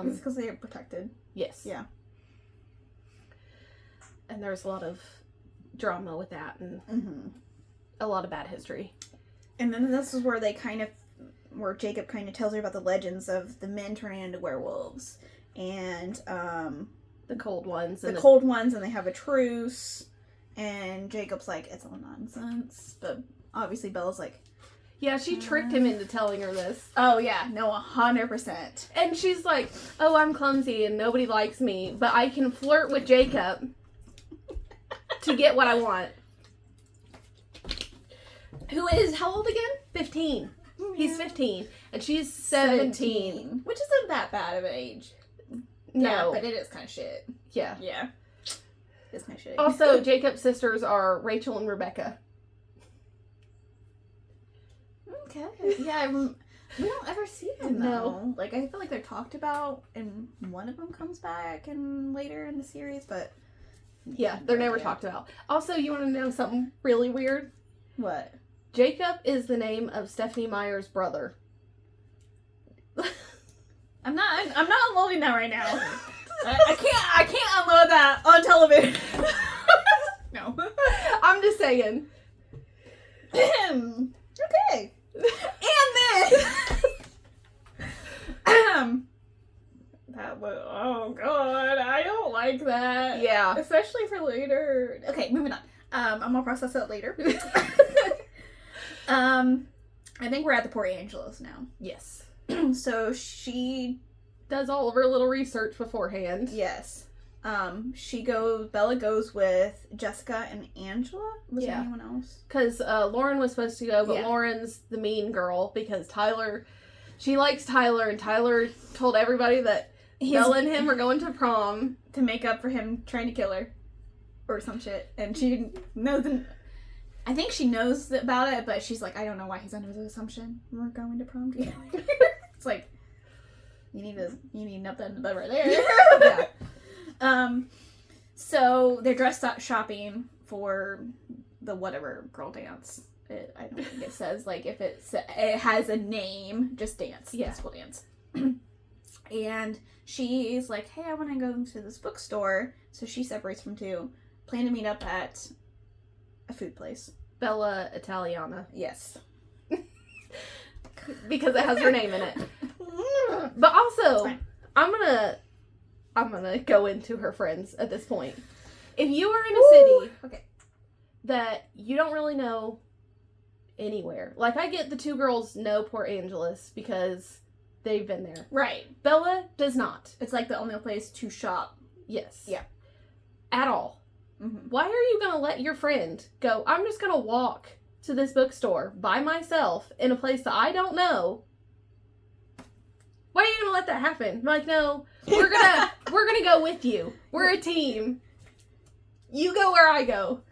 It's because they are protected. Yes. Yeah. And there's a lot of drama with that and a lot of bad history. And then this is where where Jacob kind of tells her about the legends of the men turning into werewolves and the cold ones. And they have a truce. And Jacob's like, it's all nonsense. But obviously Bella's like... Yeah, she tricked him into telling her this. Oh, yeah. No, 100%. And she's like, oh, I'm clumsy and nobody likes me, but I can flirt with Jacob to get what I want. Who is, how old again? 15. Yeah. He's 15. And she's 17. Which isn't that bad of an age. No. Yeah, but it is kind of shit. Yeah. Yeah. It's kind of shit. Also, Jacob's sisters are Rachel and Rebecca. Okay. Yeah, we don't ever see them, though. No. Like, I feel like they're talked about, and one of them comes back and later in the series, but... Yeah, they're never talked about. Also, you want to know something really weird? What? Jacob is the name of Stephenie Meyer's brother. I'm not unloading that right now. I can't unload that on television. No. I'm just saying. Okay. And then that was, oh god, I don't like that. Yeah. Especially for later. Okay, moving on. I'm gonna process that later. I think we're at the Port Angeles now. Yes. So she does all of her little research beforehand. Yes. Bella goes with Jessica and Angela? Was there anyone else? Because Lauren was supposed to go, but Yeah. Lauren's the mean girl because Tyler She likes Tyler, and Tyler told everybody that Bella and him are going to prom. To make up for him trying to kill her. Or some shit. And she knows... I think she knows about it, but she's like, I don't know why he's under the assumption we're going to prom together. It's like, you need nothing but right there. Yeah. So they're dressed up shopping for the whatever girl dance. I don't think it says, like, if it has a name, just dance. Yeah. School dance. And she's like, hey, I want to go to this bookstore. So she separates from two. Plan to meet up at a food place. Bella Italiana. Yes. Because it has her name in it. But also, I'm gonna go into her friends at this point. If you are in a city that you don't really know anywhere, like I get the two girls know Port Angeles because they've been there. Right. Bella does not. It's like the only place to shop. Yes. Yeah. At all. Mm-hmm. Why are you gonna let your friend go, I'm just gonna walk to this bookstore by myself in a place that I don't know? Why are you gonna let that happen? I'm like, no, we're gonna go with you. We're a team. You go where I go.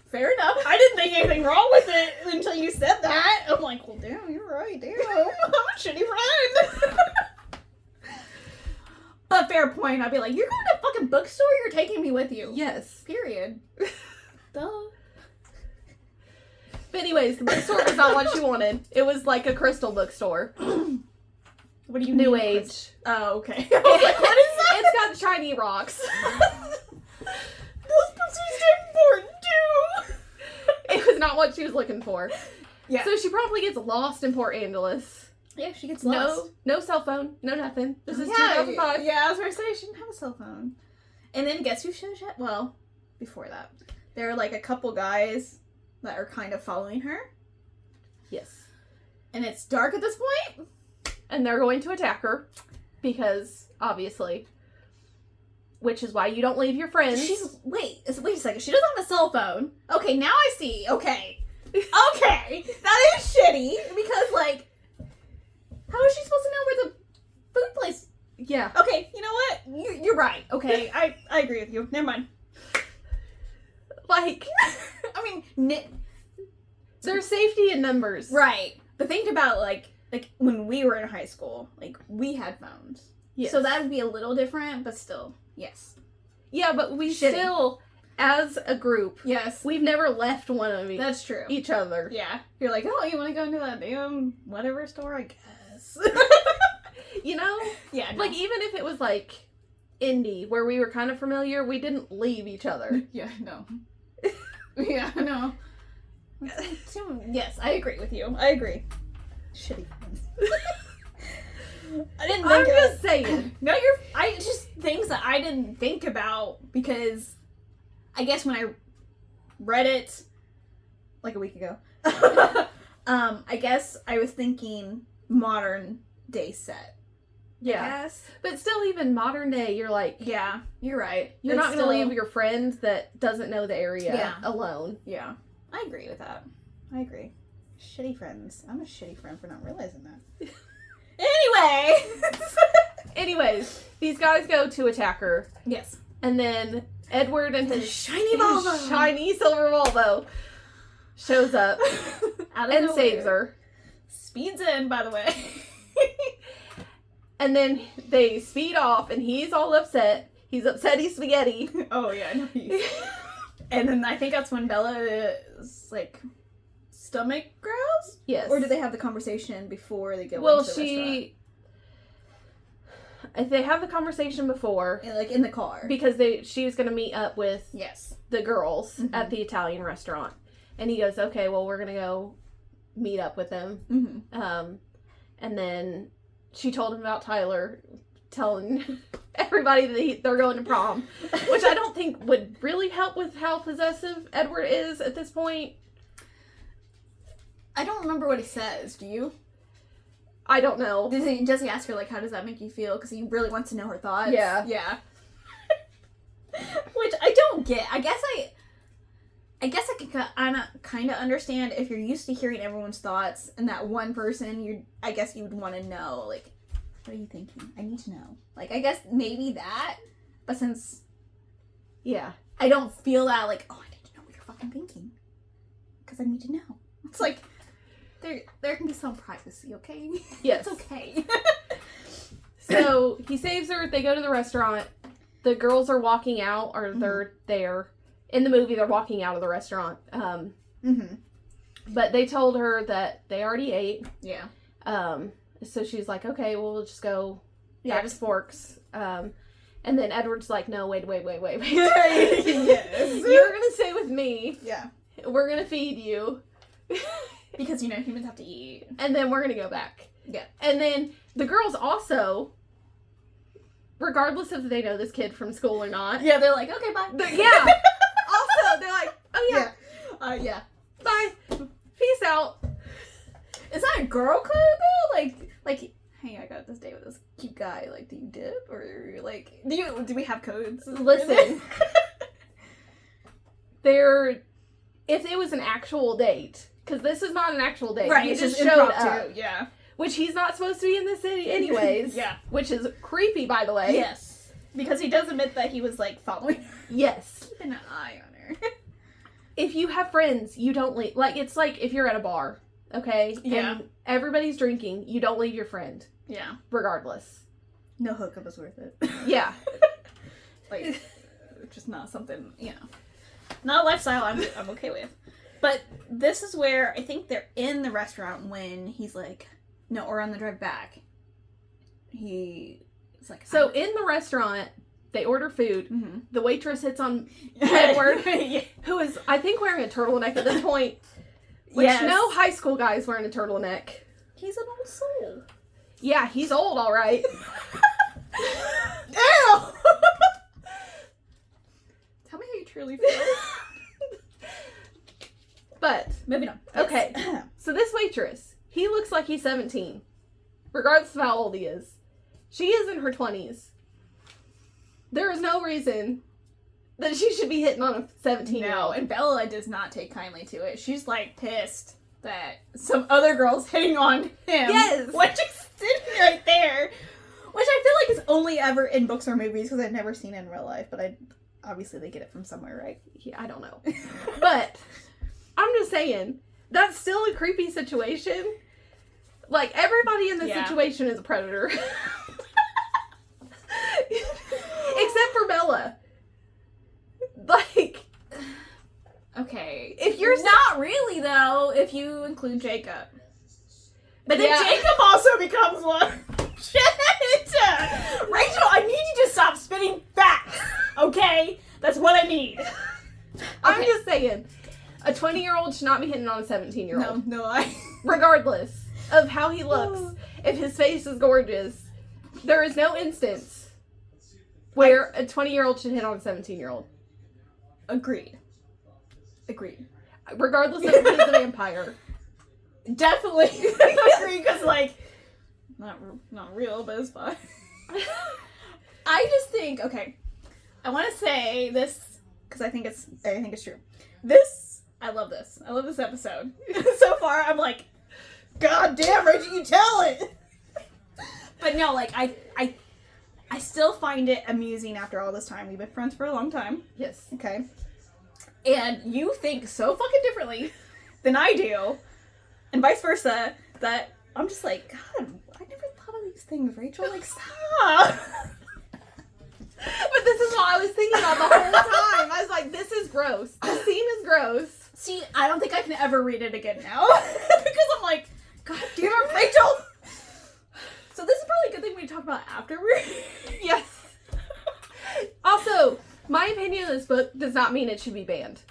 Fair enough. I didn't think anything wrong with it until you said that. I'm like, well, damn, you're right. Damn, I'm a shitty friend. But fair point. I'd be like, you're going to a fucking bookstore? You're taking me with you. Yes. Period. Duh. But anyways, the bookstore was not what she wanted. It was like a crystal bookstore. What do you New mean? Age. Oh, okay. I was like, what is that? It's got shiny rocks. Those pussies are important too. It was not what she was looking for. Yeah. So she probably gets lost in Port Angeles. Yeah, she gets lost. No cell phone, no nothing. This is Yeah, 2005. Yeah, I was going to say she didn't have a cell phone. And then guess who shows up? Well, before that, there are like a couple guys that are kind of following her. Yes. And it's dark at this point. And they're going to attack her because, obviously, which is why you don't leave your friends. Wait a second. She doesn't have a cell phone. Okay, now I see. Okay. Okay. That is shitty because, like, how is she supposed to know where the food place? Yeah. Okay, you know what? You're right. Okay, I agree with you. Never mind. Like, I mean, there's safety in numbers. right. But think about, like when we were in high school, like, we had phones. Yes. So that would be a little different, but still, yes. Yeah, but we Shitty. still, as a group, Yes. we've never left one of That's true. each other. Yeah. You're like, oh, you want to go into that damn whatever store? I guess. You know? Yeah. No. Like, even if it was, like, indie, where we were kind of familiar, we didn't leave each other. Yeah, no. Yeah, no. Yes, I agree with you. I agree. Shitty friends. I didn't think I'm just saying. No, I just things that I didn't think about because I guess when I read it like a week ago, I guess I was thinking modern day set. Yeah. Yes. But still, even modern day, you're like, Yeah, you're right. you're It's not going to still- leave your friend that doesn't know the area Yeah. alone. Yeah, I agree with that. I agree. Shitty friends. I'm a shitty friend for not realizing that. Anyway. Anyways, these guys go to attack her, Yes. and then Edward and his shiny Volvo. shiny silver Volvo shows up Out of and nowhere. saves her. Speeds in, by the way. And then they speed off, and he's all upset. He's upsetty spaghetti. Oh yeah, I know. And then I think that's when Bella's like stomach growls. Yes. Or do they have the conversation before they go Well, into the restaurant? if they have the conversation before, Like in the car. because she's going to meet up with Yes. the girls Mhm. at the Italian restaurant. And he goes, okay, well, we're going to go meet up with them. Mm-hmm. And then she told him about Tyler telling everybody that they're going to prom, which I don't think would really help with how possessive Edward is at this point. I don't remember what he says. Do you? I don't know. Does he ask her, like, how does that make you feel? Because he really wants to know her thoughts. Yeah. Yeah. Which I don't get. I guess I guess I can kind of understand if you're used to hearing everyone's thoughts and that one person, I guess you would want to know, like, what are you thinking? I need to know. Like, I guess maybe that, but since... Yeah. I don't feel that, like, oh, I need to know what you're fucking thinking. Because I need to know. It's like, there can be some privacy, okay? Yes. It's okay. So, he saves her, they go to the restaurant, the girls are walking out, or they're there. In the movie, they're walking out of the restaurant. But they told her that they already ate. Yeah. So she's like, okay, well, we'll just go back to Forks. And then Edward's like, no, wait. Yes. You're going to stay with me. Yeah. We're going to feed you. Because, humans have to eat. And then we're going to go back. Yeah. And then the girls also, regardless if they know this kid from school or not. Yeah, they're like, okay, bye. Yeah. Also, they're like, oh, yeah. Yeah. Bye. Peace out. Is that a girl code, though? Like, hey, I got this date with this cute guy. Like, do you dip? Or, like, do we have codes? Listen. If it was an actual date, because this is not an actual date. Right, he it's just showed impromptu. up. Yeah. Which he's not supposed to be in the city anyways. Yeah. Which is creepy, by the way. Yes. Because he does admit that he was, like, following her. Yes. Keeping an eye on her. If you have friends, you don't leave. Like, it's like if you're at a bar, okay? Yeah. And everybody's drinking, you don't leave your friend. Yeah. Regardless. No hookup is worth it. Yeah. Like, just not something, not a lifestyle I'm okay with. But this is where I think they're in the restaurant when he's like, no, or on the drive back. He's like, So in the restaurant, they order food. Mm-hmm. The waitress hits on Edward, Yeah. who is, I think, wearing a turtleneck at this point. Which no high school guy is wearing a turtleneck. He's an old soul. Yeah, he's old, all right. Ew! Tell me how you truly feel. But, moving on. okay. So this waitress, he looks like he's 17. Regardless of how old he is. She is in her 20s. There is no reason that she should be hitting on a 17-year-old. No, and Bella does not take kindly to it. She's, like, pissed that some other girl's hitting on him. Yes! Which is sitting right there. Which I feel like is only ever in books or movies, because I've never seen it in real life, but obviously they get it from somewhere, right? Yeah, I don't know. But, I'm just saying, that's still a creepy situation. Like, everybody in this situation is a predator. Except for Bella. Like, Okay. if you're not really, though, if you include Jacob. But then Yeah. Jacob also becomes one. Shit! Rachel, I need you to stop spitting facts, okay? That's what I need. I'm Okay. just saying, a 20-year-old should not be hitting on a 17-year-old. No, Regardless of how he looks, if his face is gorgeous, there is no instance where a 20-year-old should hit on a 17-year-old. Agreed. Regardless of if he's a vampire. Definitely agree, because, like, not real, but it's fine. I just think, okay, I want to say this, because I think it's true. I love this. I love this episode. So far, I'm like, God damn, Rachel, you tell it! But no, like, I still find it amusing after all this time. We've been friends for a long time. Yes. Okay. And you think so fucking differently than I do, and vice versa, that I'm just like, God, I never thought of these things, Rachel. Like, stop! But this is what I was thinking about the whole time. I was like, this is gross. This scene is gross. See, I don't think I can ever read it again now. Because I'm like, God damn it, Rachel! So this is probably a good thing we talk about afterwards. Yes. Also, my opinion of this book does not mean it should be banned.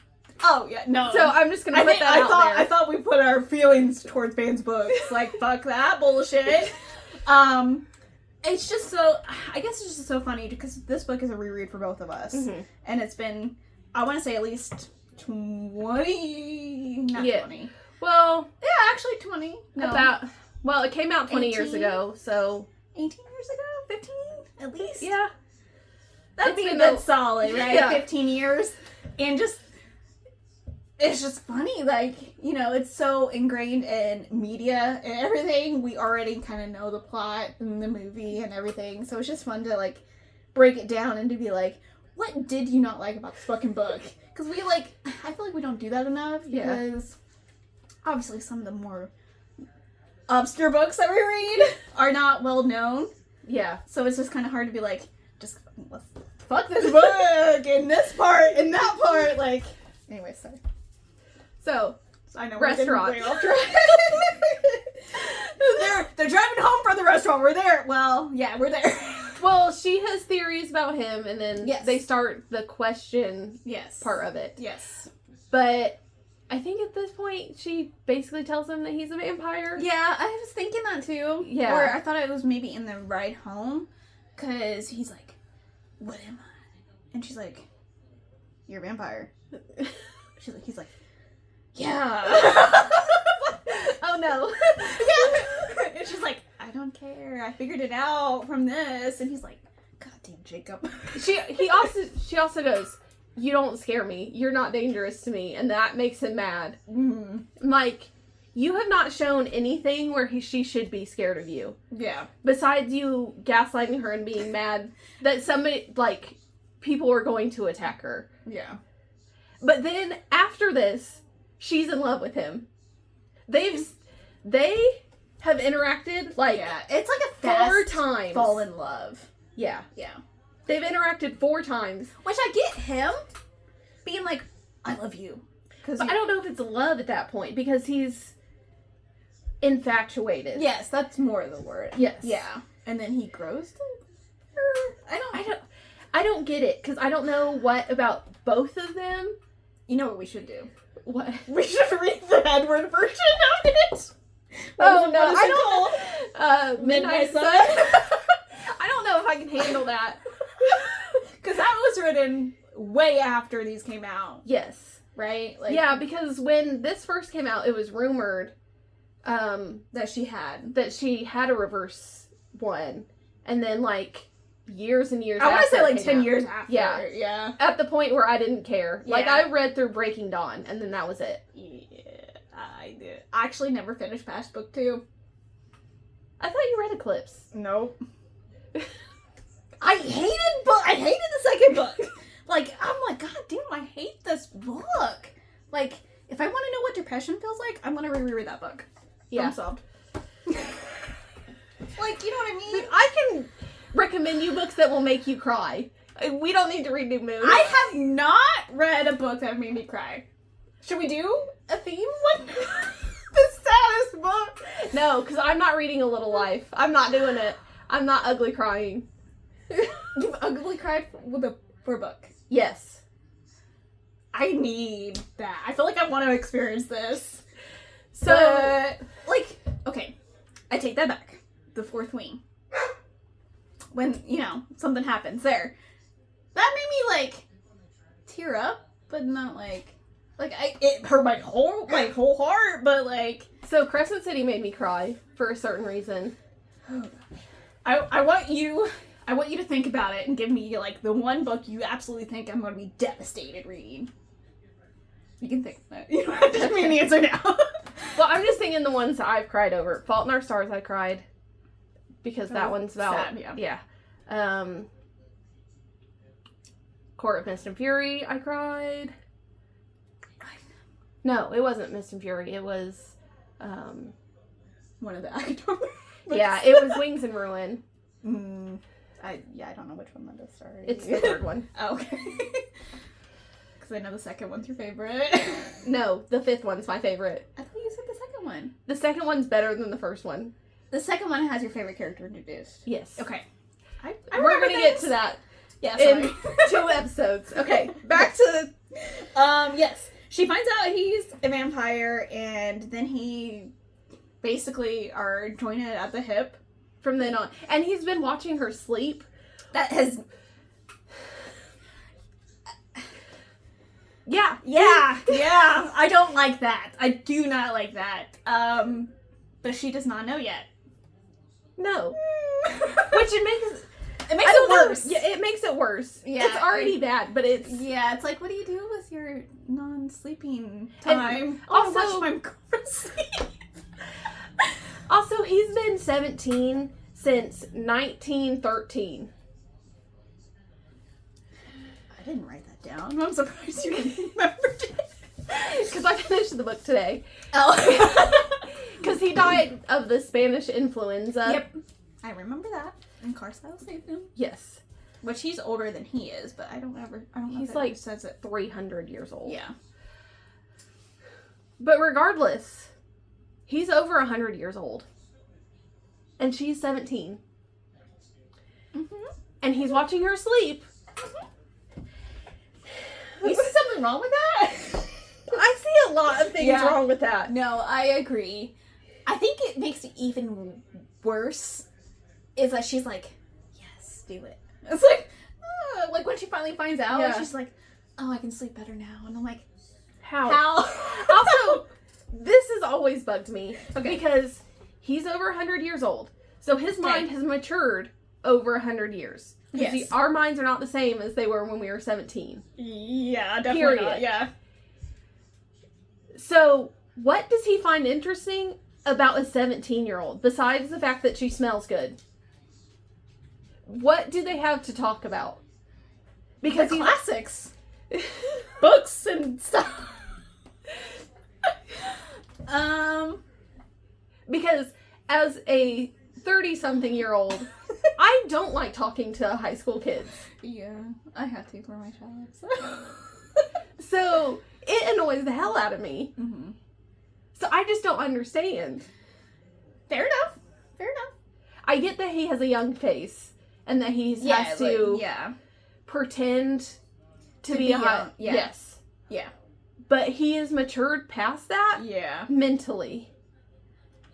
Oh, yeah, no. So I'm just going to put that out there. I thought we put our feelings towards Ban's books. Like, fuck that bullshit. It's just so, I guess it's just so funny because this book is a reread for both of us. Mm-hmm. And it's been, I want to say at least 20, not Yeah. 20. Well, Yeah, actually 20. No. It came out 20 years 18? ago, so. 18 years ago? 15? At least? Yeah. That'd It's be a been good a- solid, right? Yeah. 15 years. And just, it's just funny, like, you know, it's so ingrained in media and everything. We already kind of know the plot and the movie and everything, so it's just fun to, like, break it down and to be like, what did you not like about this fucking book? Because we, like, I feel like we don't do that enough, because obviously some of the more obscure books that we read are not well known. Yeah. So it's just kind of hard to be like, just let's fuck this book in this part, in that part, like, anyway, sorry. So, I know restaurant. they're driving home from the restaurant. We're there. Well, yeah, we're there. Well, she has theories about him, and then they start the question part of it. Yes. But I think at this point, she basically tells him that he's a vampire. Yeah, I was thinking that too. Yeah. Or I thought it was maybe in the ride home, because he's like, what am I? And she's like, you're a vampire. He's like, yeah. Oh no. Yeah. And she's like, I don't care. I figured it out from this. And he's like, God damn, Jacob. She also goes, you don't scare me. You're not dangerous to me. And that makes him mad. Mm. Like, you have not shown anything where she should be scared of you. Yeah. Besides you gaslighting her and being mad that somebody, like, people are going to attack her. Yeah. But then, after this, she's in love with him. They have interacted, like, it's like a fast 4 times. fall in love. Yeah. Yeah. They've interacted 4 times. Which I get him being like, I love you. But I don't know if it's love at that point, because he's infatuated. Yes, that's more the word. Yes. Yeah. And then he grows to her. I don't get it, because I don't know what about both of them. You know what we should do? What? We should read the Edward version of it. Oh no, I don't. Midnight Sun. I don't know if I can handle that. Because that was written way after these came out. Yes. Right? Like, yeah, because when this first came out, it was rumored that she had a reverse one. And then, like, years and years I after. want to say, like, 10 out. years after. Yeah. Yeah. At the point where I didn't care. Yeah. Like, I read through Breaking Dawn, and then that was it. Yeah, I did. I actually never finished past book 2. I thought you read Eclipse. Nope. I hated the second book. Like, I'm like, God damn, I hate this book. Like, if I want to know what depression feels like, I'm going to reread that book. Yeah. I'm solved. Like, you know what I mean? I can recommend you books that will make you cry. We don't need to read New Moon. I have not read a book that made me cry. Should we do a theme one? The saddest book? No, because I'm not reading A Little Life. I'm not doing it. I'm not ugly crying. You've ugly cried for a book. Yes. I need that. I feel like I want to experience this. So, like, okay, I take that back. The Fourth Wing. When, you know, something happens there. That made me, like, tear up, but not, like, it hurt my whole heart, but, like... So Crescent City made me cry for a certain reason. I want you to think about it and give me, like, the one book you absolutely think I'm going to be devastated reading. You can think of that. You don't have to give me an answer now. Well, I'm just thinking the ones that I've cried over. Fault in Our Stars, I cried. Because that one's about... Sad, yeah. Court of Mist and Fury, I cried. No, it wasn't Mist and Fury. It was... one of the Akador. Yeah, it was Wings and Ruin. I don't know which one that is. Sorry. It's the third one. Oh, okay. Because I know the second one's your favorite. No, the 5th one's my favorite. I thought you said the second one. The second one's better than the first one. The second one has your favorite character introduced. Yes. Okay. We're going to get to that in 2 episodes. Okay, back to... Yes. She finds out he's a vampire, and then he basically are joined at the hip. From then on. And he's been watching her sleep. That has... Yeah. I don't like that. I do not like that. But she does not know yet. No. Which it makes... It makes it worse. Yeah, it makes it worse. Yeah, It's already bad, but it's... Yeah, it's like, what do you do with your non-sleeping time? And also, watch my girlfriend sleep. Also, he's been 17 since 1913. I didn't write that down. I'm surprised you remembered it. Because I finished the book today. Oh. Because he died of the Spanish influenza. Yep. I remember that. And Carlisle saved him. Yes. Which he's older than he is, but I don't know he's if that like ever says it. 300 years old. Yeah. But regardless, he's over 100 years old. And she's 17. Mm-hmm. And he's watching her sleep. You see something wrong with that? I see a lot of things Yeah. wrong with that. No, I agree. I think it makes it even worse is that she's like, yes, do it. It's like when she finally finds out, Yeah. she's like, oh, I can sleep better now. And I'm like, How? how? Also, this has always bugged me. Okay. Because he's over 100 years old. So his mind has matured over 100 years. Yes. Our minds are not the same as they were when we were 17. Yeah, definitely Period. not. Yeah. So, what does he find interesting about a 17-year-old besides the fact that she smells good? What do they have to talk about? Because The classics. Books and stuff. Because as a 30-something-year-old, I don't like talking to high school kids. Yeah, I had to for my child. So, So it annoys the hell out of me. mm-hmm. So I just don't understand. Fair enough. Fair enough. I get that he has a young face and that he has to pretend to be a high... young, yeah. Yes. Yeah. But he has matured past that Yeah. mentally.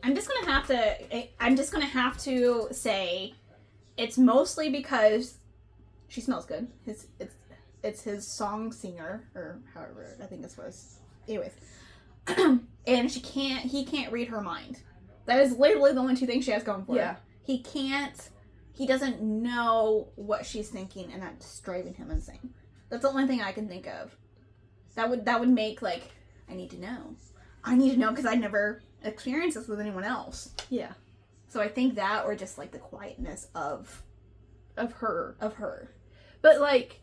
I'm just gonna have to say it's mostly because she smells good. It's his song singer, or however I think this was. Anyways. And he can't read her mind. That is literally the only two things she has going for her. Yeah. He doesn't know what she's thinking, and that's driving him insane. That's the only thing I can think of. That would make, like, I need to know because I never experienced this with anyone else. Yeah. So I think that, or just like the quietness of her. But, like,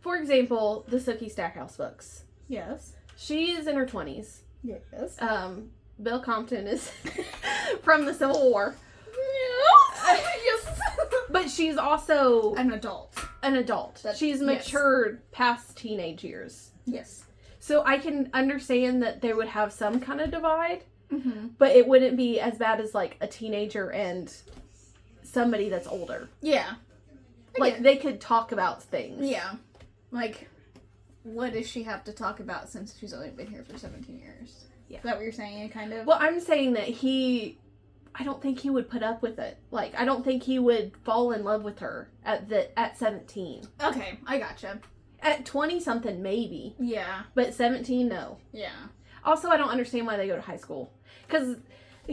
for example, the Sookie Stackhouse books. Yes. She is in her 20s. Yes. Bill Compton is from the Civil War. Yes. But she's also An adult. She's matured past teenage years. Yes. So I can understand that they would have some kind of divide, Mm-hmm. but it wouldn't be as bad as, like, a teenager and somebody that's older. Yeah. Like, they could talk about things. Yeah. Like, what does she have to talk about since she's only been here for 17 years? Yeah. Is that what you're saying, kind of? Well, I'm saying that I don't think he would put up with it. Like, I don't think he would fall in love with her at 17. Okay, I gotcha. At 20-something, maybe. Yeah. But 17, no. Yeah. Also, I don't understand why they go to high school. Because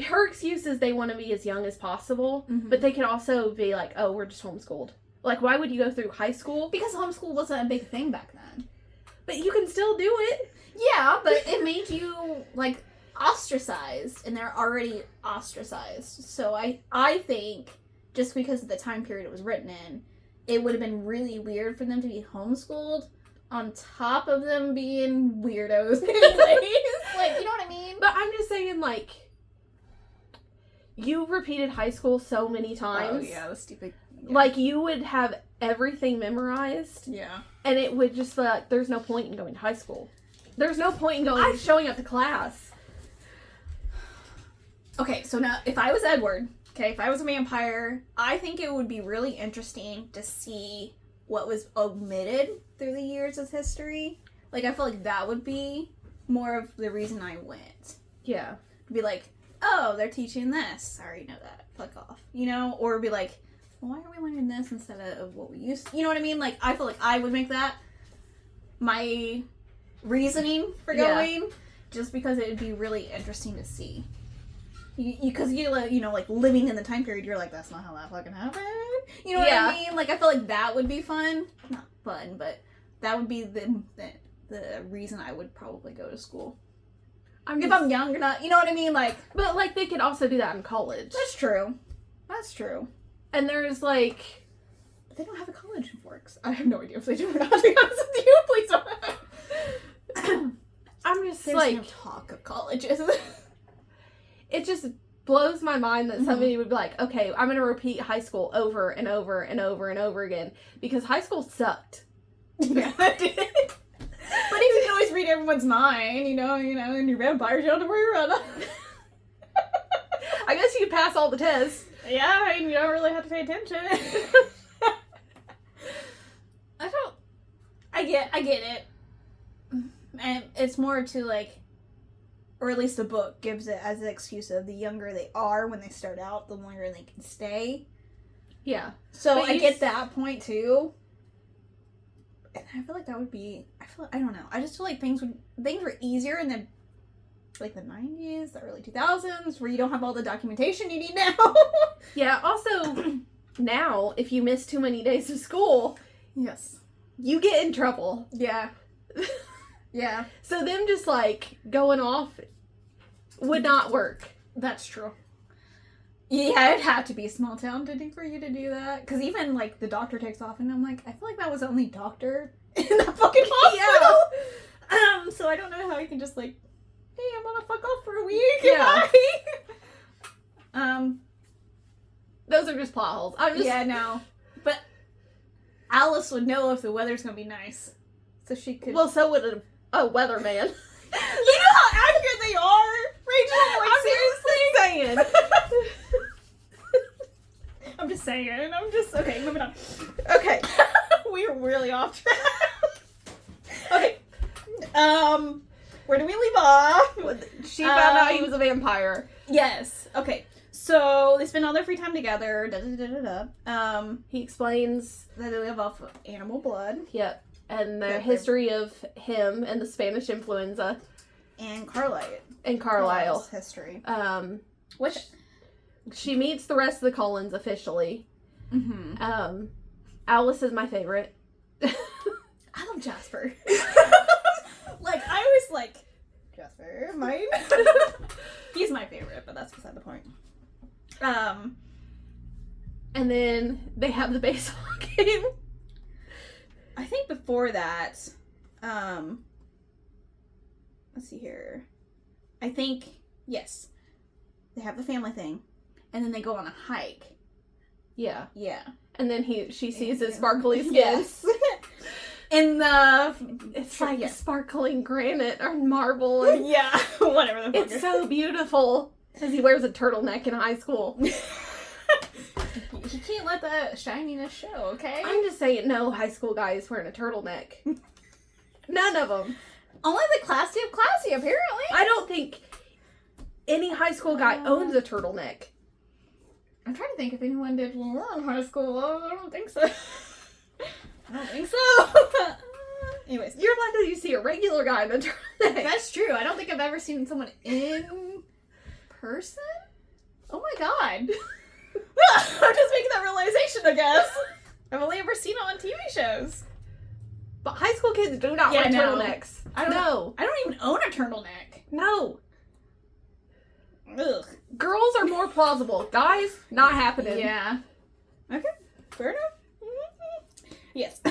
her excuse is they want to be as young as possible, Mhm. but they could also be like, oh, we're just homeschooled. Like, why would you go through high school? Because homeschool wasn't a big thing back then. But you can still do it. Yeah, but it made you, like, ostracized, and they're already ostracized. So I think, just because of the time period it was written in, it would have been really weird for them to be homeschooled on top of them being weirdos anyways. Like, you know what I mean? But I'm just saying, like, you repeated high school so many times. Oh, yeah, the stupid... Yeah. Like, you would have everything memorized. Yeah. And it would just be like, there's no point in going to high school. There's no point in showing up to class. Okay, so now, if I was Edward, if I was a vampire, I think it would be really interesting to see what was omitted through the years of history. Like, I feel like that would be more of the reason I went. Yeah. Be like, oh, they're teaching this. I already know that. Fuck off. You know? Or be like, well, why are we learning this instead of what we used to? You know what I mean? Like, I feel like I would make that my reasoning for going, just because it would be really interesting to see. because you know, like, living in the time period, you're like, that's not how that fucking happened. You know what Yeah. I mean? Like, I feel like that would be fun. Not fun, but that would be the reason I would probably go to school. If I'm young or not, you know what I mean? Like, but, like, they could also do that in college. that's true. That's true. And there's, like... But they don't have a college in Forks. I have no idea if they do or not, to be honest with you. Please don't. I'm just, There's like... no talk of colleges. It just blows my mind that somebody would be like, okay, I'm going to repeat high school over and over and over and over again. Because high school sucked. Yeah, it did. But you can always read everyone's mind, you know, and your vampires, you don't know where you're at. I guess you could pass all the tests. Yeah, and you don't really have to pay attention. I get it. And it's more to, like, or at least the book gives it as an excuse of the younger they are when they start out, the longer they can stay. Yeah. So But I get that point too. And I feel like that would be, I don't know. I just feel like things were easier in the, like, the 90s, the early 2000s, where you don't have all the documentation you need now. Yeah, also, now, if you miss too many days of school, Yes. you get in trouble. Yeah. Yeah. So them just, like, going off would not work. That's true. Yeah, it'd have to be a small town for you to do that. Because even, like, the doctor takes off, and I'm like, I feel like that was the only doctor in that fucking hospital. Yeah. So I don't know how you can just, like, hey, I'm gonna fuck off for a week. Yeah. Bye. Those are just plot holes. I'm just... Yeah, no. But Alice would know if the weather's gonna be nice. So she could... Well, so would a weatherman. You know how accurate they are, Rachel? Like, I'm seriously? saying. I'm just saying. Okay, moving on. Okay. We're really off track. Okay. Where do we leave off? She found out he was a vampire. Yes. Okay. So they spend all their free time together. He explains That they live off of animal blood. Yep. And the Yeah, history of him and the Spanish influenza And Carlisle. and Carlisle. History. Which she meets the rest of the Cullens officially. Mm-hmm. Alice is my favorite. I love Jasper. Like, I always like Jasper, mine. He's my favorite, but that's beside the point. And then they have the baseball game. I think before that, let's see here. I think, yes, they have the family thing, and then they go on a hike. Yeah. Yeah. And then she sees his sparkly skin. Yes. In the... It's like sparkling granite or marble. And yeah, whatever the fuck. it's so beautiful. Because he wears a turtleneck in high school. You can't let the shininess show, okay? I'm just saying, no high school guy is wearing a turtleneck. None of them. Only the classy of classy, apparently. I don't think any high school guy owns a turtleneck. I'm trying to think if anyone did when we were in high school. I don't think so. I don't think so. Anyways. You're lucky you see a regular guy in a turtleneck. That's true. I don't think I've ever seen someone in person. Oh my god. I'm just making that realization, I guess. I've only ever seen it on TV shows. But high school kids do not wear no. turtlenecks. I don't even own a turtleneck. No. Ugh. Girls are more plausible. Guys, not happening. Yeah. Okay. Fair enough. Yes.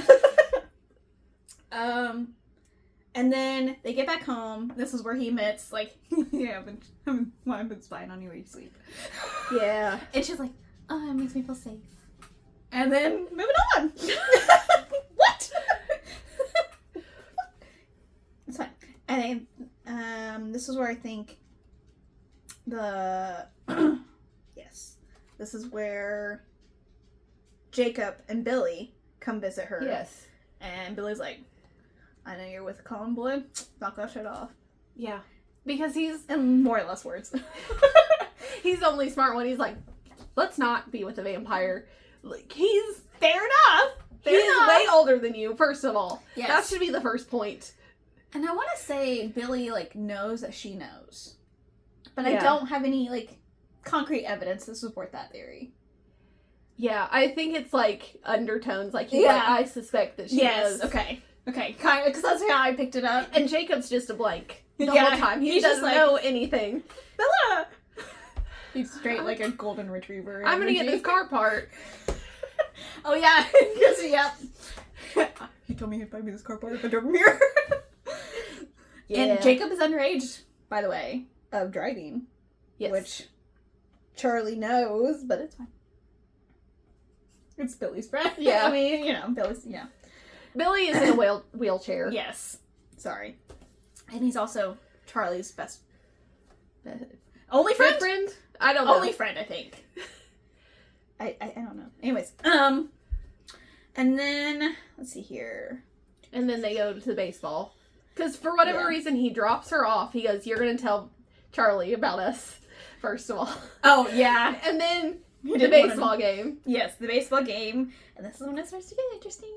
And then they get back home. This is where he admits, like, yeah, I've been spying on you while you sleep. Yeah. And she's like, oh, it makes me feel safe. And then moving on. What? It's fine. And this is where I think yes, this is where Jacob and Billy come visit her. Yes. And Billy's like, I know you're with Colin Blood. Knock that shit off. Yeah. Because he's... In more or less words. He's the only smart one. He's like, let's not be with a vampire. Like, he's... Fair enough. He's way older than you, first of all. Yes. That should be the first point. And I want to say Billy, like, knows that she knows. But I Yeah. don't have any, like... concrete evidence to support that theory. Yeah, I think it's like undertones. Like, I suspect that she Yes, does. okay, kind of, because that's how I picked it up. And Jacob's just a blank the whole time. He doesn't know anything. Bella! He's straight like a golden retriever. I'm gonna get this car part. Oh yeah, because he told me he'd buy me this car part if I drove him here. Yeah. And Jacob is underage, by the way, of driving. Yes. Which Charlie knows, but it's fine. It's Billy's friend. Yeah. I mean, Billy's, yeah. Billy is in a wheelchair. Yes. Sorry. And he's also Charlie's best... Only friend? Good friend? I don't know. Only friend, I think. I don't know. Anyways. And then, let's see here. And then they go to the baseball. Because for whatever reason, he drops her off. He goes, you're going to tell Charlie about us, first of all. Oh, yeah. And then the baseball game. Yes, the baseball game. And this is when it starts to get interesting.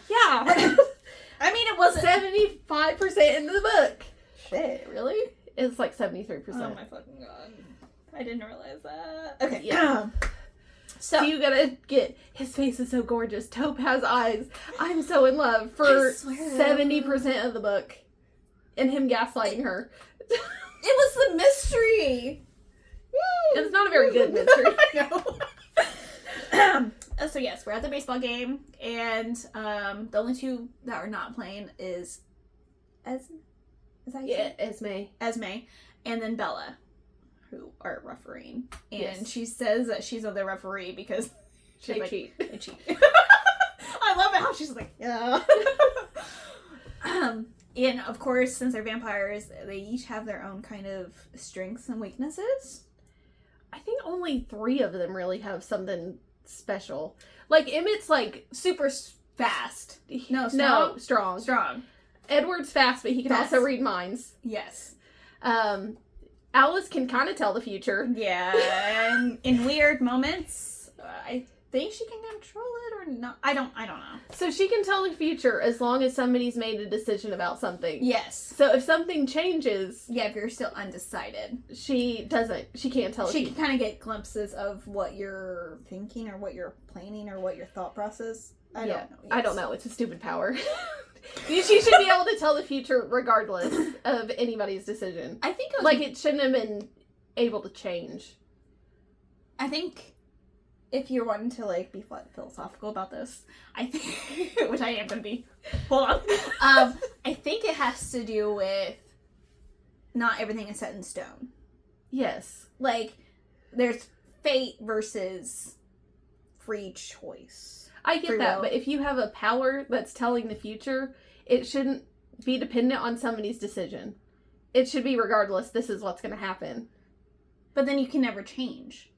Yeah. I mean, it wasn't... 75% into the book. Shit, really? It's like 73%. Oh my fucking god. I didn't realize that. Okay. Yeah. So you gotta get, his face is so gorgeous. Topaz eyes. I'm so in love for 70% of the book. And him gaslighting her. It was the mystery. It's not a very good mystery. No. So yes, we're at the baseball game, and the only two that are not playing is Esme, and then Bella, who are refereeing. And she says that she's the referee because They cheat. They cheat. I love it how she's like, yeah. And of course, since they're vampires, they each have their own kind of strengths and weaknesses. I think only 3 of them really have something special. Like, Emmett's like super fast. strong. Strong. Edward's fast, but he can also read minds. Yes. Alice can kind of tell the future. Yeah, and in weird moments, I think she can control it or not. I don't know. So she can tell the future as long as somebody's made a decision about something. Yes. So if something changes... Yeah, if you're still undecided. She can't tell the future. She can kind of get glimpses of what you're thinking or what you're planning or what your thought process. I don't know. Yes. I don't know. It's a stupid power. She should be able to tell the future regardless of anybody's decision. I think it shouldn't have been able to change. I think if you're wanting to be philosophical about this, I think, which I am going to be. Hold on. I think it has to do with not everything is set in stone. Yes. There's fate versus free choice. I get that, but if you have a power that's telling the future, it shouldn't be dependent on somebody's decision. It should be regardless, this is what's going to happen. But then you can never change.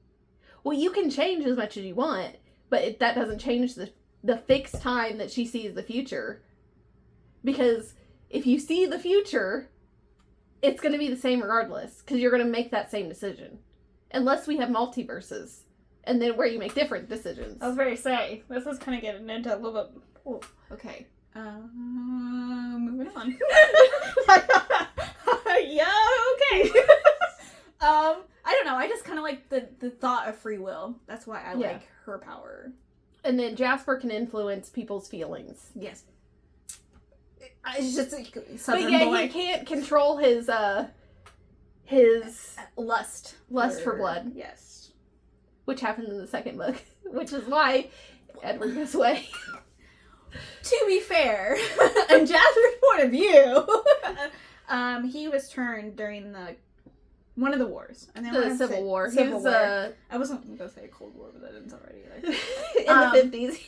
Well, you can change as much as you want, but that doesn't change the fixed time that she sees the future. Because if you see the future, it's going to be the same regardless, because you're going to make that same decision. Unless we have multiverses. And then where you make different decisions. I was ready to say, this is kind of getting into a little bit... Oh, okay. Moving on. Yeah, okay. I don't know. I just kind of like the thought of free will. That's why I like her power. And then Jasper can influence people's feelings. Yes. It's just a southern boy. He can't control his lust for blood. Yes. Which happens in the second book, which is why Edward goes away. To be fair, in Jasper's point of view, he was turned during one of the wars. And the Civil War. Civil War. I wasn't going to say a Cold War, but that didn't sound right either. In the 50s.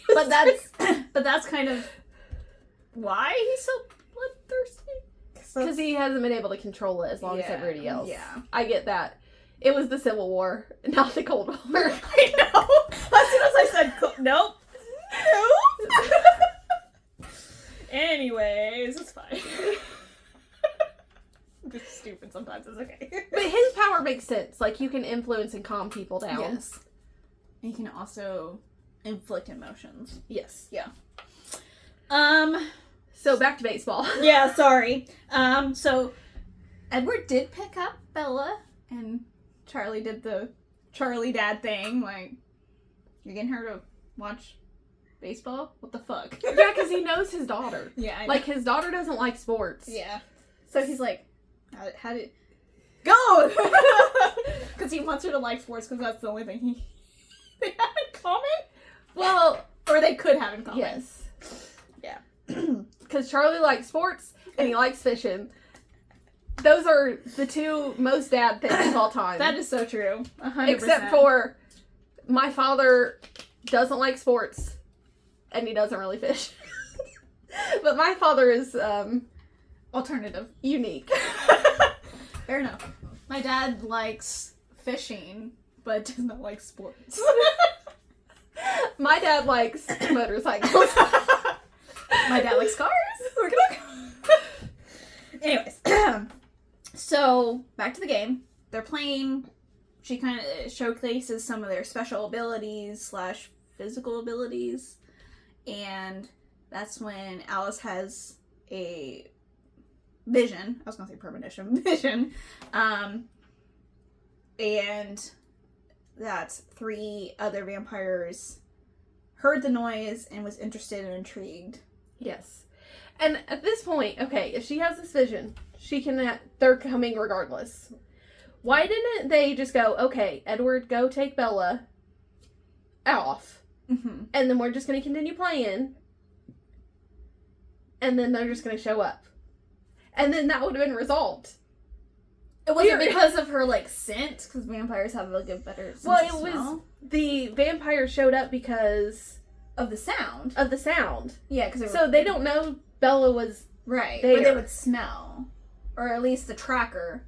But that's kind of why he's so bloodthirsty. Because he hasn't been able to control it as long as everybody else. Yeah. I get that. It was the Civil War, not the Cold War. I know. As soon as I said, nope. Anyways, it's fine. I'm just stupid sometimes. It's okay. But his power makes sense. You can influence and calm people down. Yes. And you can also inflict emotions. Yes. Yeah. So back to baseball. Yeah, sorry. So Edward did pick up Bella and Charlie did the Charlie dad thing. Like, you're getting her to watch baseball? What the fuck? Yeah, because he knows his daughter. Yeah, I know. Like, his daughter doesn't like sports. Yeah. So he's like, how did... Go! Because he wants her to like sports because that's the only thing they have in common? Well... Or they could have in common. Yes. Yeah. Because Charlie likes sports and he likes fishing. Those are the two most dad things of all time. That is so true. 100%. Except for my father doesn't like sports and he doesn't really fish. But my father is alternative. Unique. Fair enough. My dad likes fishing, but does not like sports. My dad likes motorcycles. My dad likes cars. We're gonna go. Anyways. So, back to the game. They're playing. She kind of showcases some of their special abilities / physical abilities. And that's when Alice has a vision. I was going to say premonition. Vision. And that 3 other vampires heard the noise and was interested and intrigued. Yes. And at this point, okay, if she has this vision, they're coming regardless. Why didn't they just go, okay, Edward, go take Bella off, and then we're just going to continue playing, and then they're just going to show up. And then that would have been resolved. It wasn't because of her, like, scent, because vampires have, like, a better sense of smell. Well, it was, the vampire showed up because... Of the sound. Yeah, because so they don't know Bella was right, there. But they would smell. Or at least the tracker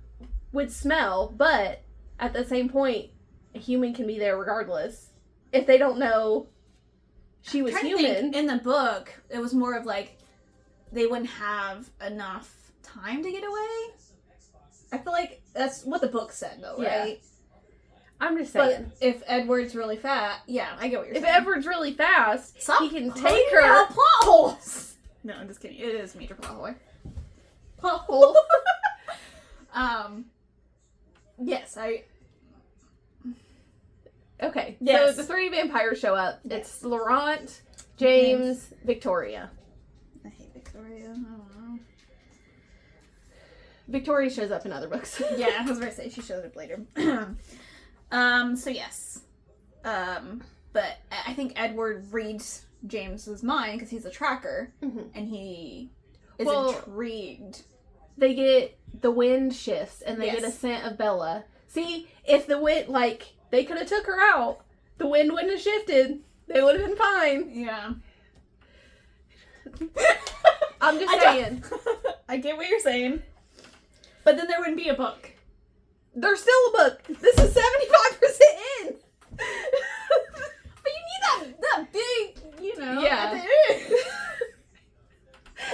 would smell, but at the same point, a human can be there regardless. If they don't know she was human. In the book, it was more of like, they wouldn't have enough time to get away. I feel like that's what the book said, though, right? Yeah. I'm just saying. But if Edward's really fat, yeah, I get what you're saying. If Edward's really fast, he can take her. Out plot holes. No, I'm just kidding. It is a major plot hole. Plot hole. Yes, Okay. Yes. So the 3 vampires show up. Yes. It's Laurent, James, Victoria. I hate Victoria. I don't know. Victoria shows up in other books. Yeah, I was going to say she shows up later. So yes. But I think Edward reads James's mind because he's a tracker, and he is intrigued. They get the wind shifts, and they get a scent of Bella. See, if the wind, like, they could have took her out, the wind wouldn't have shifted. They would have been fine. Yeah. I'm just saying. I get what you're saying. But then there wouldn't be a book. There's still a book. This is 75% in. But you need that big, Yeah. at the end.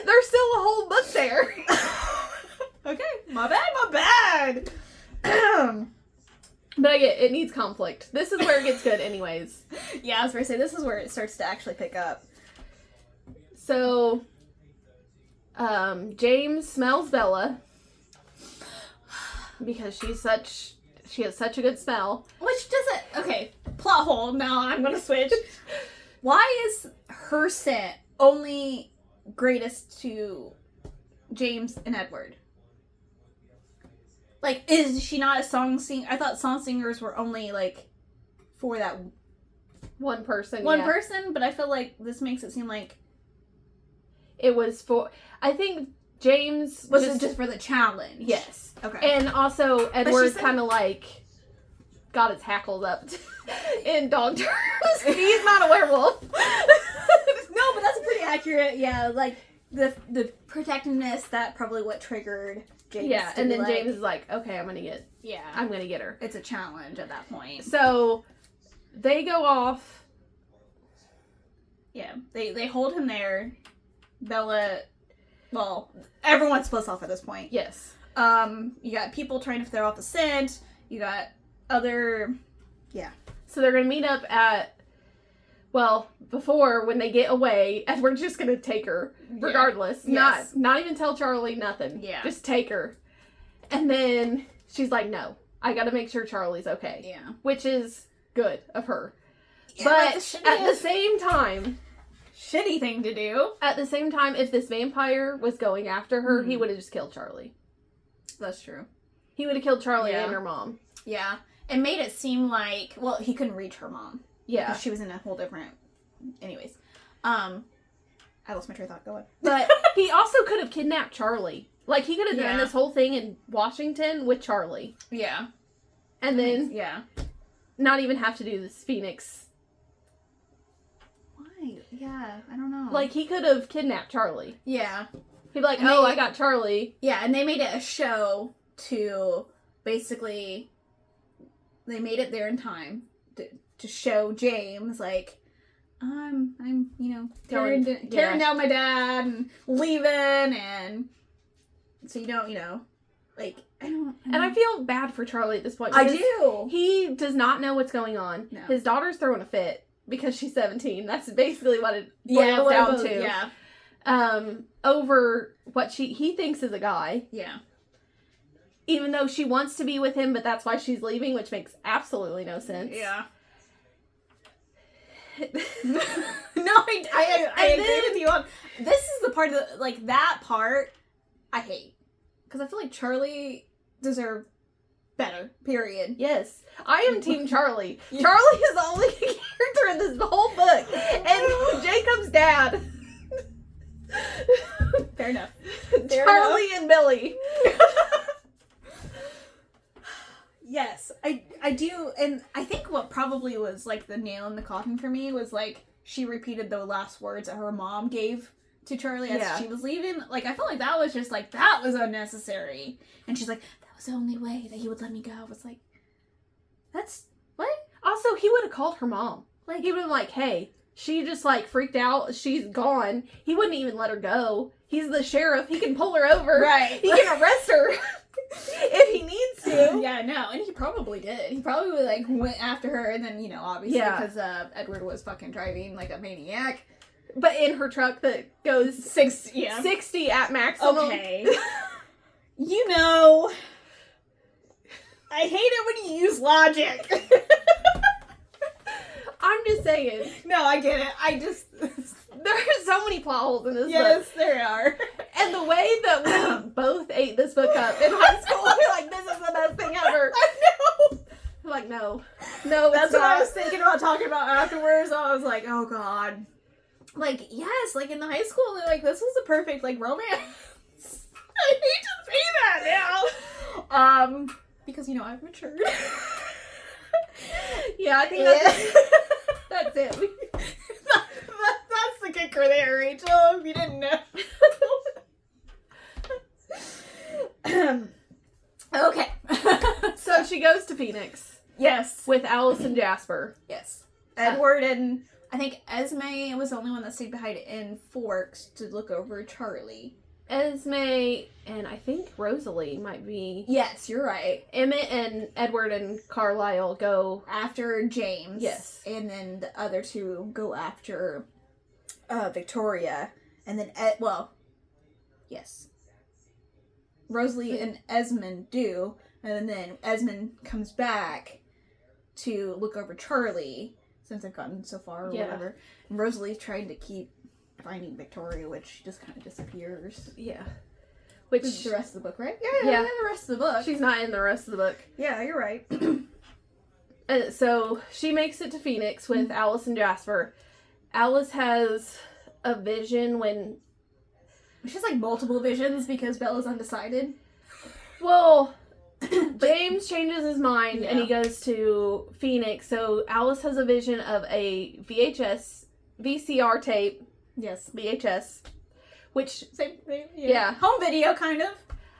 There's still a whole book there. Okay, my bad. But I get it needs conflict. This is where it gets good anyways. Yeah, I was going to say, this is where it starts to actually pick up. So, James smells Bella. Because she has such a good smell. Which doesn't, okay, plot hole, now I'm going to switch. Why is her scent only greatest to James and Edward? Like, is she not a song singer? I thought song singers were only, like, for that one person. One person, but I feel like this makes it seem like it was for, I think James was it just for the challenge? Yes. Okay. And also Edward kind of like got his hackles up in dog terms. He's not a werewolf. No, but that's pretty accurate. Yeah, like the protectiveness, that probably what triggered James. Yeah, and then James is like, okay, I'm gonna get her. It's a challenge at that point. So they go off. Yeah, they hold him there. Bella, well, everyone's split off at this point. Yes. You got people trying to throw off the scent. You got other, So they're gonna meet up at, well, before when they get away, Edward's just gonna take her regardless. Yeah. Yes. Not even tell Charlie nothing. Yeah. Just take her. And then she's like, no, I gotta make sure Charlie's okay. Yeah. Which is good of her. Yeah, but at the same time... Shitty thing to do. At the same time, if this vampire was going after her, he would have just killed Charlie. That's true. He would have killed Charlie and her mom. Yeah. It made it seem like, well, he couldn't reach her mom. Yeah. She was in a whole different... Anyways. I lost my train of thought. Go on. But he also could have kidnapped Charlie. Like, he could have done this whole thing in Washington with Charlie. Yeah. And then... Yeah. Not even have to do this Phoenix. Why? Yeah, I don't know. Like, he could have kidnapped Charlie. Yeah. He'd be like, I got Charlie. Yeah, and they made it a show to basically... They made it there in time to show James, like, I'm tearing down my dad and leaving, and so you don't, like, I don't. And I feel bad for Charlie at this point. I do. He does not know what's going on. No. His daughter's throwing a fit because she's 17. That's basically what it boils down to. Yeah. Over what he thinks is a guy. Yeah. Even though she wants to be with him, but that's why she's leaving, which makes absolutely no sense. Yeah. No, I agree with you on... This is the part that, like, that part I hate. Because I feel like Charlie deserved better, period. Yes. I am Team Charlie. Charlie is the only character in this whole book. And Jacob's dad. Fair enough. Charlie and Billy. Yes, I do, and I think what probably was, like, the nail in the coffin for me was, like, she repeated the last words that her mom gave to Charlie as she was leaving. Like, I felt like that was just, like, that was unnecessary. And she's like, that was the only way that he would let me go. I was like, that's, what? Also, he would have called her mom. Like, he would have been like, hey, she just, like, freaked out. She's gone. He wouldn't even let her go. He's the sheriff. He can pull her over. Right. He can arrest her. If he needs to. Yeah, no, and he probably did. He probably, like, went after her, and then, obviously, because Edward was fucking driving like a maniac. But in her truck that goes 60 at maximum. Okay. I hate it when you use logic. I'm just saying. No, I get it. There are so many plot holes in this book. Yes, there are. And the way that we both ate this book up in high school, we're like, this is the best thing ever. I know. We're like, no. No, that's what I was thinking about talking about afterwards. I was like, oh, God. Like, yes, like, in the high school, they're like, this was the perfect, like, romance. I hate to say that now. Because, I've matured. Yeah, I think that's it. That's the kicker there, Rachel, if you didn't know. Okay. So she goes to Phoenix. Yes. With Alice and Jasper. Yes. Edward and I think Esme was the only one that stayed behind in Forks to look over Charlie. Esme and I think Rosalie might be. Yes, you're right. Emmett and Edward and Carlisle go after James. Yes. And then the other two go after Victoria. And then, yes. Rosalie and Esmond do. And then Esmond comes back to look over Charlie, since I've gotten so far or whatever. And Rosalie's trying to keep finding Victoria, which she just kind of disappears. Yeah. Which is the rest of the book, right? Yeah, the rest of the book. She's not in the rest of the book. Yeah, you're right. So she makes it to Phoenix with Alice and Jasper. Alice has a vision when... She has, like, multiple visions because Bella's undecided. Well, James changes his mind and he goes to Phoenix. So Alice has a vision of a VCR tape. Yes. VHS. Which... Same thing. Yeah. Home video, kind of.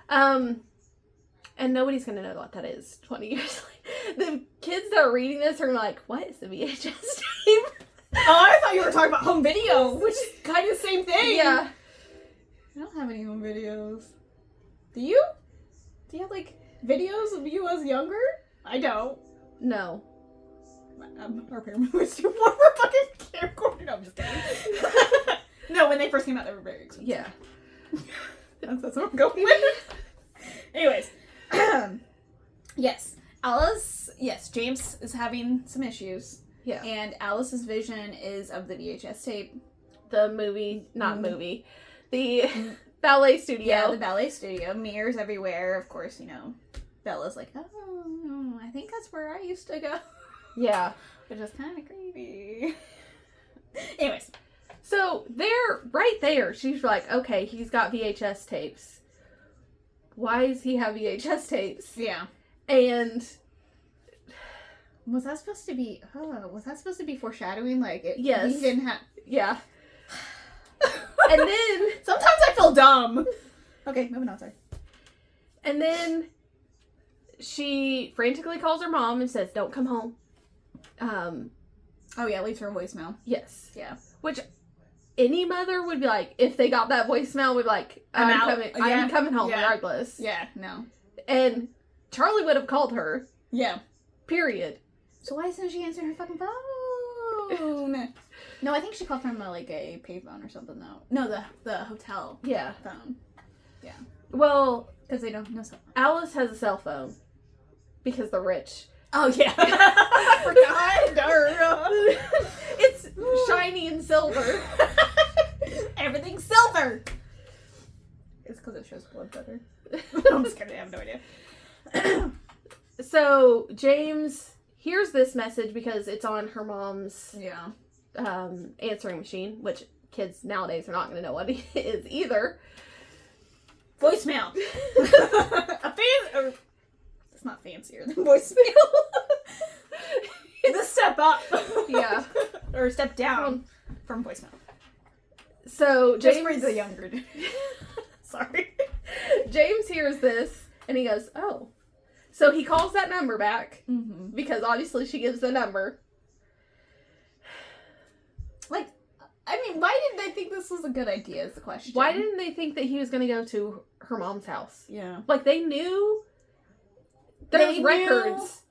And nobody's going to know what that is 20 years later. The kids that are reading this are like, what is the VHS tape? Oh, I thought you were talking about home video, which is kind of the same thing. Yeah. I don't have any home videos. Do you? Do you have, like, videos of you as younger? I don't. No. Our parents were too poor for fucking camcorder. No, I'm just kidding. No, when they first came out, they were very expensive. Yeah. That's what I'm going with. Anyways. Yes. Alice, yes, James is having some issues. Yeah. And Alice's vision is of the VHS tape. The movie, the ballet studio. Yeah, the ballet studio. Mirrors everywhere. Of course, Bella's like, oh, I think that's where I used to go. Yeah. Which is kind of creepy. Anyways. So, right there, she's like, okay, he's got VHS tapes. Why does he have VHS tapes? Yeah. And... Was that supposed to be foreshadowing? Like, yes. He didn't have... Yeah. And then... Sometimes I feel dumb. Okay, moving on, sorry. And then she frantically calls her mom and says, don't come home. Oh, yeah, leaves her a voicemail. Yes. Yeah. Which any mother would be like, if they got that voicemail, would be like, I'm coming home regardless. Yeah, no. And Charlie would have called her. Yeah. Period. So why isn't she answering her fucking phone? No, I think she called from a payphone or something though. No, the hotel. Yeah. Phone. Yeah. Well, because they don't know cell phone. Alice has a cell phone because they're rich. Oh yeah. I forgot. It's shiny and silver. Everything's silver. It's because it shows blood better. I'm just kidding. I have no idea. So James hears this message because it's on her mom's answering machine, which kids nowadays are not going to know what it is either. Voicemail. It's not fancier than voicemail. It's a step up. Yeah. Or step down from voicemail. So James... Just for the younger. Sorry. James hears this and he goes, oh. So he calls that number back because obviously she gives the number. Like, I mean, why didn't they think this was a good idea is the question. Why didn't they think that he was going to go to her mom's house? Yeah. Like, they knew there's records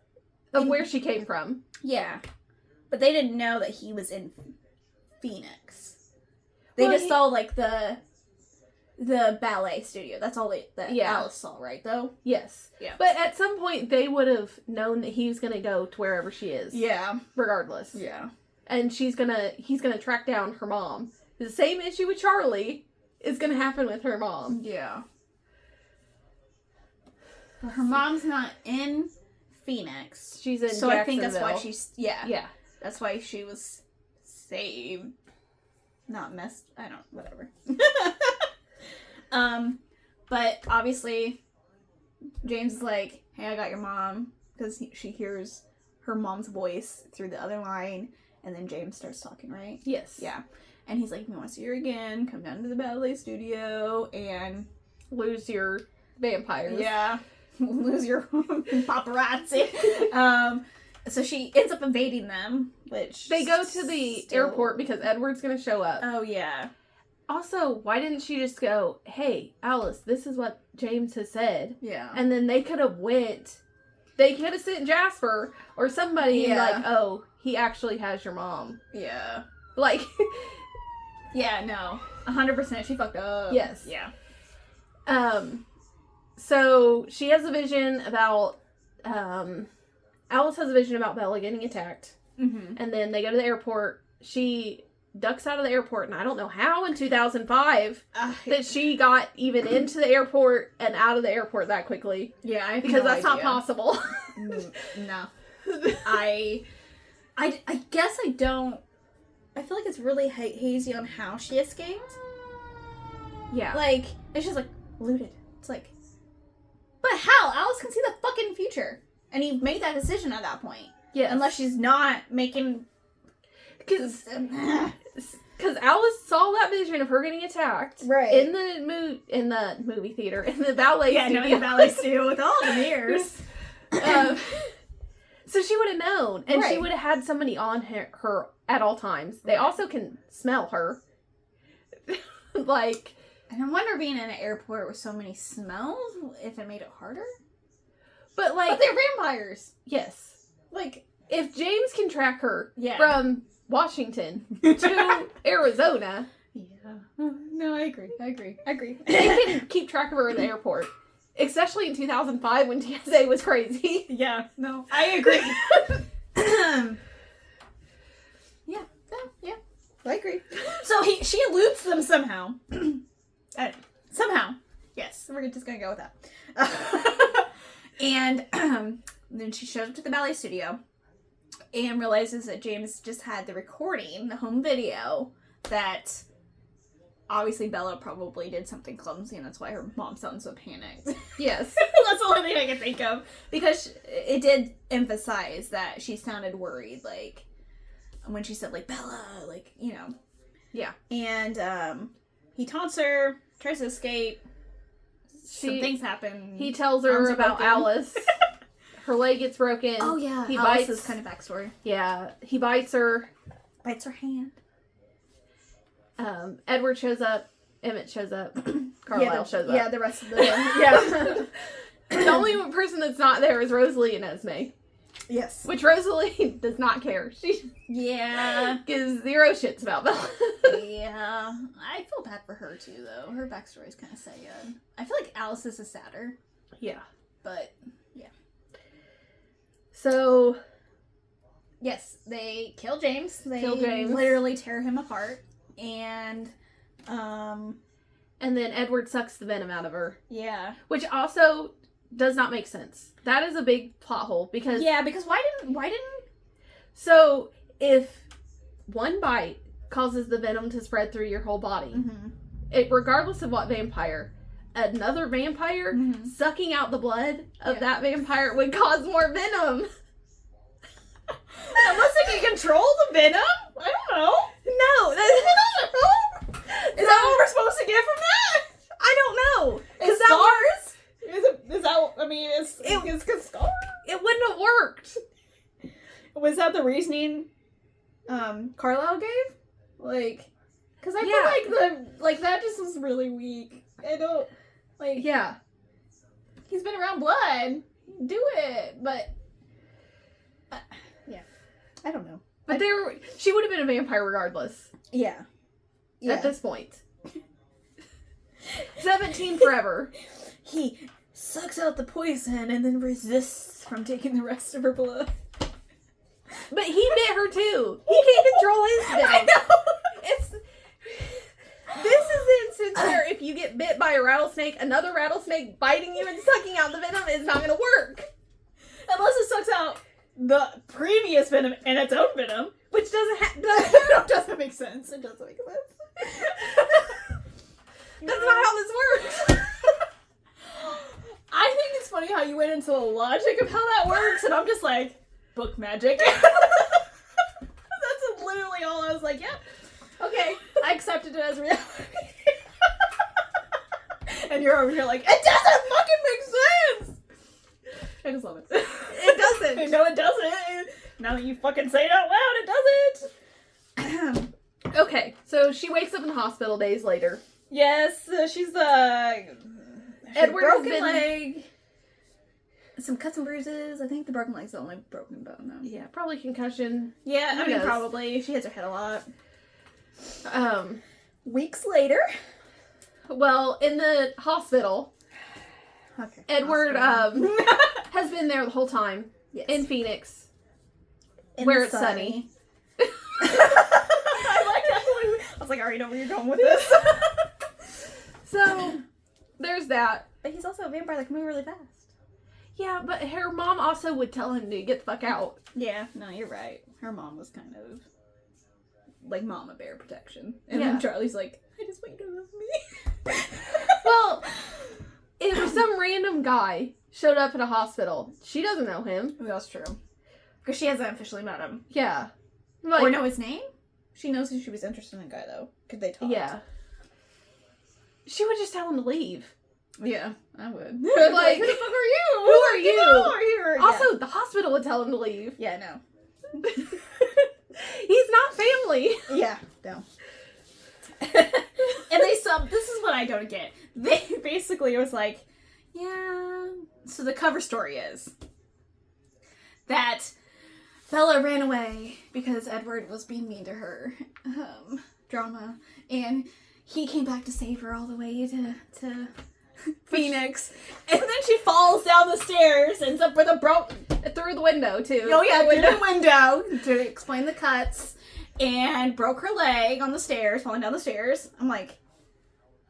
of where she came from. Yeah. But they didn't know that he was in Phoenix. They just saw, like, the ballet studio. That's all that Alice saw, right, though? Yes. Yeah. But at some point, they would have known that he was going to go to wherever she is. Yeah. Regardless. Yeah. And he's going to track down her mom. The same issue with Charlie is going to happen with her mom. Yeah. But her mom's not in Phoenix. She's in So Jacksonville. I think that's why she's... Yeah. Yeah. That's why she was saved. Not messed... I don't... Whatever. But obviously, James is like, hey, I got your mom. Because she hears her mom's voice through the other line. And then James starts talking, right? Yes. Yeah. And he's like, we want to see her again. Come down to the ballet studio and... Lose your vampires. Yeah. Lose your paparazzi. So she ends up invading them, which... They go to the airport because Edward's going to show up. Oh, yeah. Also, why didn't she just go, hey, Alice, this is what James has said. Yeah. And then they could have they could have sent Jasper or somebody and like, oh, he actually has your mom. Yeah. Like... Yeah, no. 100% she fucked up. Yes. Yeah. So she has a vision about, Alice has a vision about Bella getting attacked. Mm-hmm. And then they go to the airport. She ducks out of the airport, and I don't know how in 2005 that she got even into the airport and out of the airport that quickly. Yeah, I have because no that's idea. not possible. No. I guess I don't... I feel like it's really hazy on how she escaped. Yeah. Like, it's just like, looted. It's like... But how? Alice can see the fucking future. And he made that decision at that point. Yeah. Unless she's not making... Because Alice saw that vision of her getting attacked. Right. In the movie theater. In the ballet studio. in the ballet studio with all the mirrors. So she would have known. And she would have had somebody on her at all times. They also can smell her. Like... And I wonder being in an airport with so many smells, if it made it harder. But they're vampires. Yes. Like, if James can track her from Washington to Arizona. Yeah. No, I agree. They can keep track of her in the airport. Especially in 2005 when TSA was crazy. Yeah, no, I agree. Yeah, I agree. So she eludes them somehow. Somehow. Yes, we're just gonna go with that. And then she shows up to the ballet studio and realizes that James just had the recording, the home video, that obviously Bella probably did something clumsy, and that's why her mom sounds so panicked. Yes. That's the only thing I can think of. Because it did emphasize that she sounded worried, like, when she said, like, Bella, like, you know. Yeah. And he taunts her, tries to escape. Some things happen. He tells her about Alice. Her leg gets broken. Oh, yeah. He Alice's bites. kind of backstory. Yeah. He bites her. Bites her hand. Edward shows up. Emmett shows up. Carlisle shows up. Yeah, the rest of the... yeah. The only person that's not there is Rosalie and Esme. Yes. Which Rosalie does not care. She gives zero shits about Bella. Yeah. I feel bad for her, too, though. Her backstory is kind of sad. I feel like Alice's is sadder. Yeah. But, yeah. So... Yes, they kill James. They James. literally tear him apart. And then Edward sucks the venom out of her. Yeah. Which also does not make sense. That is a big plot hole because... Yeah, because why didn't... So, if one bite causes the venom to spread through your whole body, regardless of what vampire, another vampire sucking out the blood of that vampire would cause more venom. Unless they can control the venom? I don't know. No, Is that what we're supposed to get from that? I don't know. Is scars? Is that? I mean, it's scars. It wouldn't have worked. Was that the reasoning Carlisle gave? Like, because I feel like that just was really weak. I don't like. Yeah. He's been around blood. Do it, but yeah, I don't know. But she would have been a vampire regardless. Yeah. At this point. 17 forever. He sucks out the poison and then resists from taking the rest of her blood. But he bit her too. He can't control his venom. I know. This is the instance where if you get bit by a rattlesnake, another rattlesnake biting you and sucking out the venom is not going to work. Unless it sucks out the previous venom and its own venom. Which doesn't make sense. It doesn't make sense. That's not how this works. I think it's funny how you went into the logic of how that works, and I'm just like, book magic. That's literally all I was like, yep. Okay, I accepted it as reality. And you're over here like, it doesn't fucking make sense! I just love it. It doesn't. No, it doesn't. Now that you fucking say it out loud, it doesn't. Okay, so she wakes up in the hospital days later. Yes, she's Edward broken has been... leg. Some cuts and bruises. I think the broken leg's the only broken bone, though. Yeah, probably concussion. Yeah, Who I mean, knows? probably. She hits her head a lot. Weeks later, well, in the hospital, okay, Edward has been there the whole time. Yes. In Phoenix, where it's sunny. I like that. I was like, I already know where you're going with this. So, there's that. But he's also a vampire that can move really fast. Yeah, but her mom also would tell him to get the fuck out. Yeah, no, you're right. Her mom was kind of like mama bear protection. And Yeah. then Charlie's like, I just want you to love me. Well, if some random guy showed up at a hospital, she doesn't know him. That's true. Because she hasn't officially met him. Yeah. Like, or know his name? She knows who she was interested in the guy, though. Could they talk? Yeah. She would just tell him to leave. Yeah, I would. Like, who the fuck are you? Who are you? Are here? Also, the hospital would tell him to leave. Yeah, no. He's not family. Yeah, no. And this is what I don't get. They basically was like, yeah. So the cover story is that Bella ran away because Edward was being mean to her. Drama. And he came back to save her all the way to Phoenix, and then she falls down the stairs, ends up with a through the window too. Oh yeah, through the window to explain the cuts, and broke her leg on the stairs, falling down the stairs. I'm like,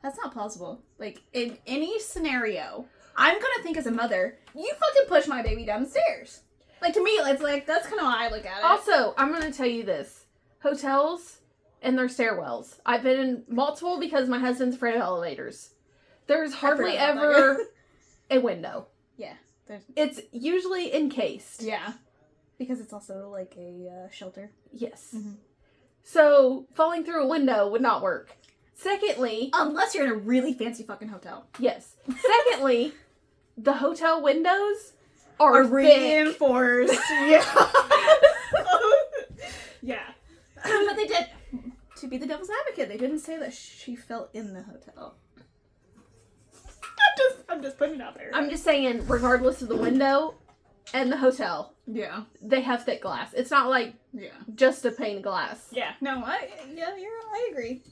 that's not plausible. Like, in any scenario, I'm gonna think as a mother, you fucking push my baby down the stairs. Like, to me, it's like, that's kind of how I look at it. Also, I'm gonna tell you this. Hotels and their stairwells. I've been in multiple because my husband's afraid of elevators. There's hardly ever a window. Yeah. It's usually encased. Yeah. Because it's also like a shelter. Yes. Mm-hmm. So, falling through a window would not work. Secondly... Unless you're in a really fancy fucking hotel. Yes. Secondly, the hotel windows are reinforced. Yeah. Yeah. But they did, to be the devil's advocate, they didn't say that she fell in the hotel. I'm just putting it out there. I'm just saying, regardless of the window and the hotel, yeah, they have thick glass. It's not like just a pane of glass. Yeah, no, I agree.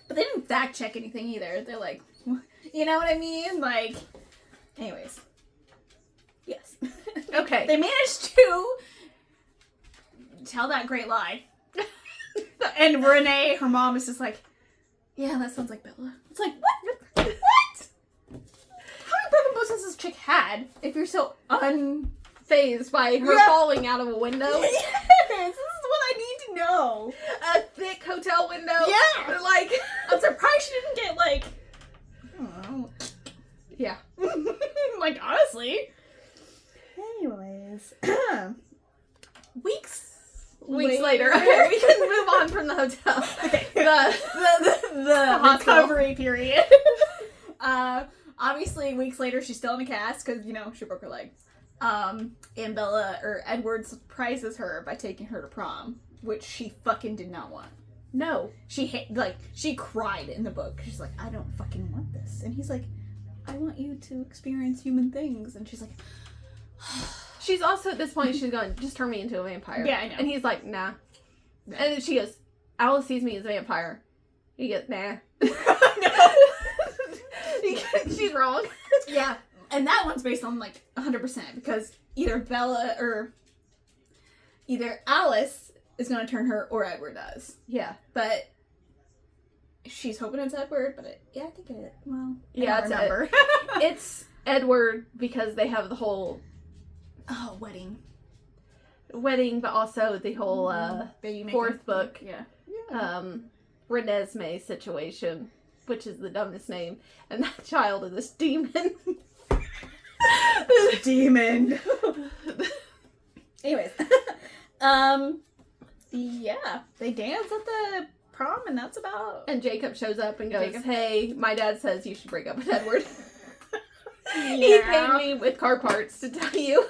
But they didn't fact check anything either. They're like, you know what I mean? Like, anyways, yes, okay. They managed to tell that great lie, and Renee, her mom, is just like, yeah, that sounds like Bella. It's like, what? How many broken bones has this chick had if you're so unfazed by her falling out of a window? Yes, this is what I need to know. A thick hotel window? Yeah. Like, I'm surprised she didn't get, like, I don't know. Yeah. Like, honestly. Anyways. Weeks later. Okay, we can move on from the hotel. Okay. The recovery period. Obviously, weeks later, she's still in a cast because, you know, she broke her leg. And Edward surprises her by taking her to prom, which she fucking did not want. No. She cried in the book. She's like, I don't fucking want this. And he's like, I want you to experience human things. And she's like, she's also, at this point, she's going, just turn me into a vampire. Yeah, I know. And he's like, nah. And then she goes, Alice sees me as a vampire. He goes, nah. No. She's wrong. Yeah. And that one's based on, like, 100%. Because either Alice is going to turn her or Edward does. Yeah. But she's hoping it's Edward, but I think it, well, yeah, I don't remember. It's Edward because they have the whole wedding, but also the whole fourth book, Renesmee situation, which is the dumbest name, and that child is this demon. Demon. Anyways, yeah, they dance at the prom, and that's about. And Jacob shows up and goes, "Hey, my dad says you should break up with Edward." Yeah. He paid me with car parts to tell you.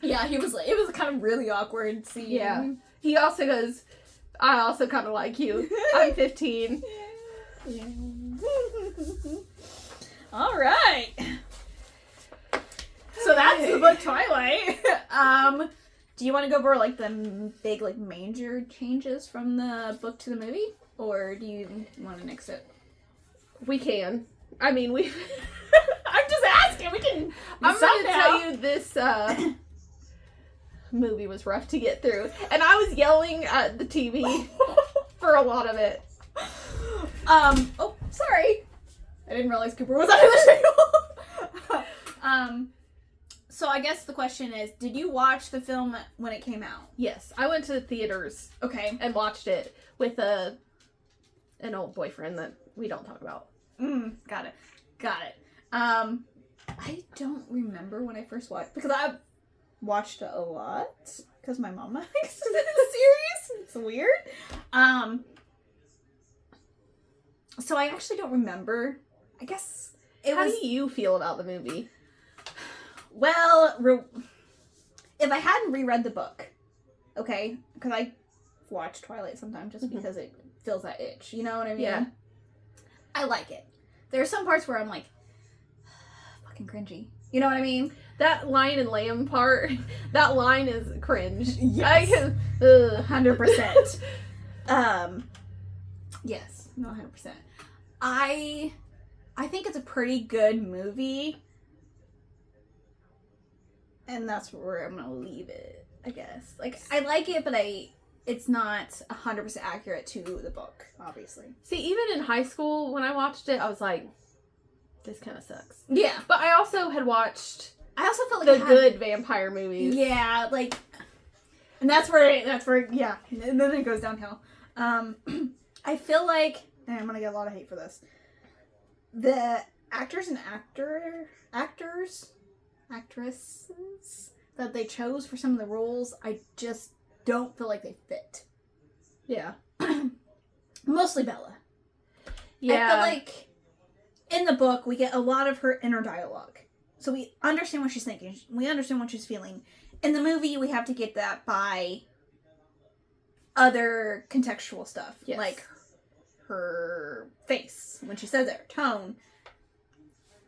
Yeah, it was a kind of really awkward scene. Yeah. He also goes, I also kind of like you. I'm 15. Yeah. All right. So that's the book Twilight. Do you want to go over like the big like major changes from the book to the movie, or do you want to nix it? We can. I mean, we. I'm just asking. We can. I'm going to tell you this movie was rough to get through, and I was yelling at the TV for a lot of it. Oh, sorry. I didn't realize Cooper was under the table. So I guess the question is, did you watch the film when it came out? Yes, I went to the theaters. Okay. And watched it with an old boyfriend that we don't talk about. Got it. I don't remember when I first watched, because I watched it a lot because my mom likes the series. It's weird. So I actually don't remember. I guess How do you feel about the movie? Well, if I hadn't reread the book, okay, because I watch Twilight sometimes just because it fills that itch. You know what I mean? Yeah. I like it. There are some parts where I'm like, fucking cringy. You know what I mean? That lion and lamb part, that line is cringe. Yes. 100%. Yes. No, 100%. I I think it's a pretty good movie. And that's where I'm gonna leave it, I guess. Like, I like it, but it's not 100% accurate to the book, obviously. See, even in high school, when I watched it, I was like, this kind of sucks. Yeah. But I also had watched I also felt like the good vampire movies. Yeah, like... And that's where, yeah. And then it goes downhill. I feel like... And I'm gonna get a lot of hate for this. The actors and actresses that they chose for some of the roles, I just don't feel like they fit. Yeah. Mostly Bella. Yeah. I feel like in the book we get a lot of her inner dialogue. So we understand what she's thinking. We understand what she's feeling. In the movie, we have to get that by other contextual stuff. Yes. Like her face when she says it, her tone.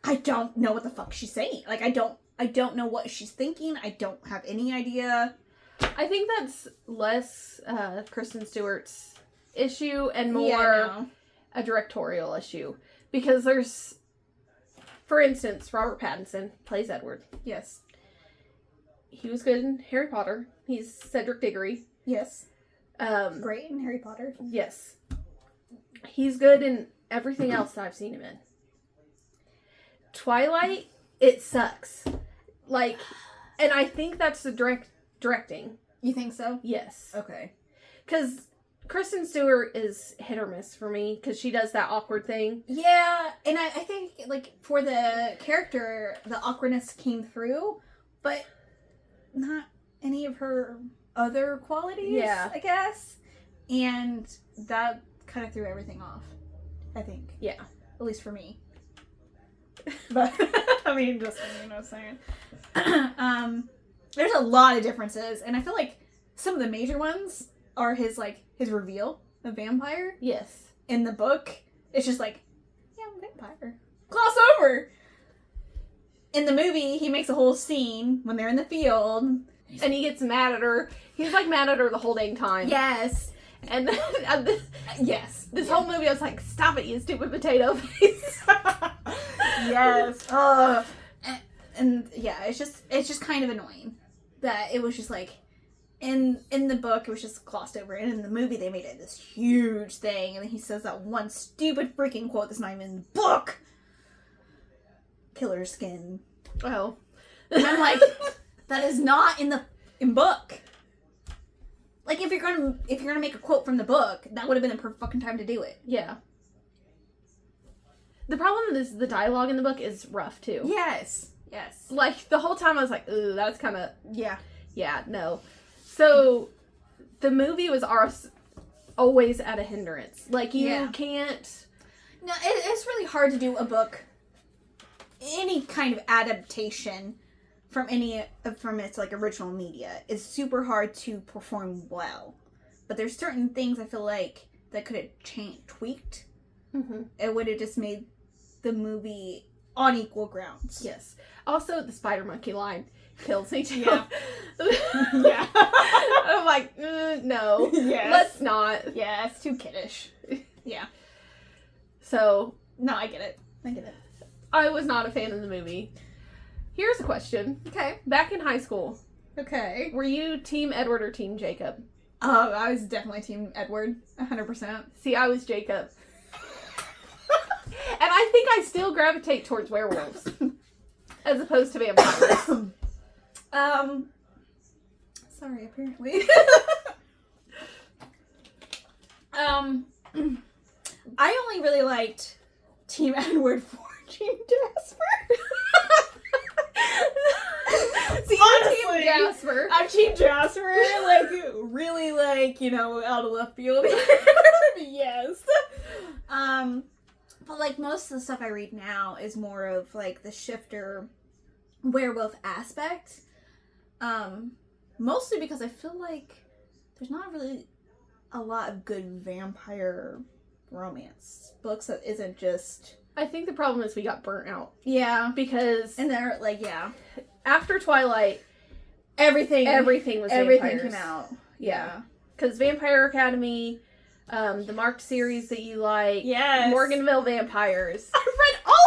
I don't know what the fuck she's saying. Like, I don't know what she's thinking. I don't have any idea. I think that's less Kristen Stewart's issue and more a directorial issue. Because there's, for instance, Robert Pattinson plays Edward. Yes. He was good in Harry Potter. He's Cedric Diggory. Yes. Great in Harry Potter. Yes. He's good in everything else that I've seen him in. Twilight, it sucks. Like, and I think that's the directing. You think so? Yes. Okay. Because Kristen Stewart is hit or miss for me, because she does that awkward thing. Yeah, and I think, like, for the character, the awkwardness came through, but not any of her other qualities, I guess. And that kind of threw everything off, I think. Yeah. At least for me. But, I mean, just, you know what I'm saying? There's a lot of differences, and I feel like some of the major ones are his reveal of vampire. Yes. In the book, it's just like, yeah, I'm a vampire. Gloss over! In the movie, he makes a whole scene when they're in the field. And he gets mad at her. He's, like, mad at her the whole dang time. Yes. And yes. This whole movie, I was like, stop it, you stupid potato face. Yes. And yeah, it's just kind of annoying that it was just like, in the book, it was just glossed over. And in the movie, they made it this huge thing. And then he says that one stupid freaking quote that's not even in the book. Killer skin. Oh. And I'm like, that is not in book. Like, if you're gonna make a quote from the book, that would have been the perfect fucking time to do it. Yeah. The problem is the dialogue in the book is rough, too. Yes. Yes. Like, the whole time I was like, ooh, that's kind of... Yeah. Yeah, no. So, the movie was always at a hindrance. Like, you can't... No, it's really hard to do a book, any kind of adaptation from its, like, original media. It's super hard to perform well. But there's certain things I feel like that could have tweaked. Mm-hmm. It would have just made the movie on equal grounds. Yes. Also, the spider monkey line kills me too. Yeah. Yeah. I'm like, no. Yes. Let's not. Yeah, it's too kiddish. Yeah. So. No, I get it. I was not a fan of the movie. Here's a question. Okay. Back in high school. Okay. Were you Team Edward or Team Jacob? I was definitely Team Edward. 100%. See, I was Jacob. And I think I still gravitate towards werewolves. As opposed to vampires. Sorry, apparently. I only really liked Team Edward for Team Jasper. See, honestly, Team Jasper. I'm Team Jasper. Like, really, like, you know, out of left field. Yes. But, like, most of the stuff I read now is more of, like, the shifter werewolf aspect. Mostly because I feel like there's not really a lot of good vampire romance books that isn't just... I think the problem is we got burnt out. Yeah. Because... And they're, like, yeah. After Twilight... Everything was everything vampires. came out. Yeah. Because Vampire Academy... the Marked series that you like. Yes. Morganville Vampires. I read all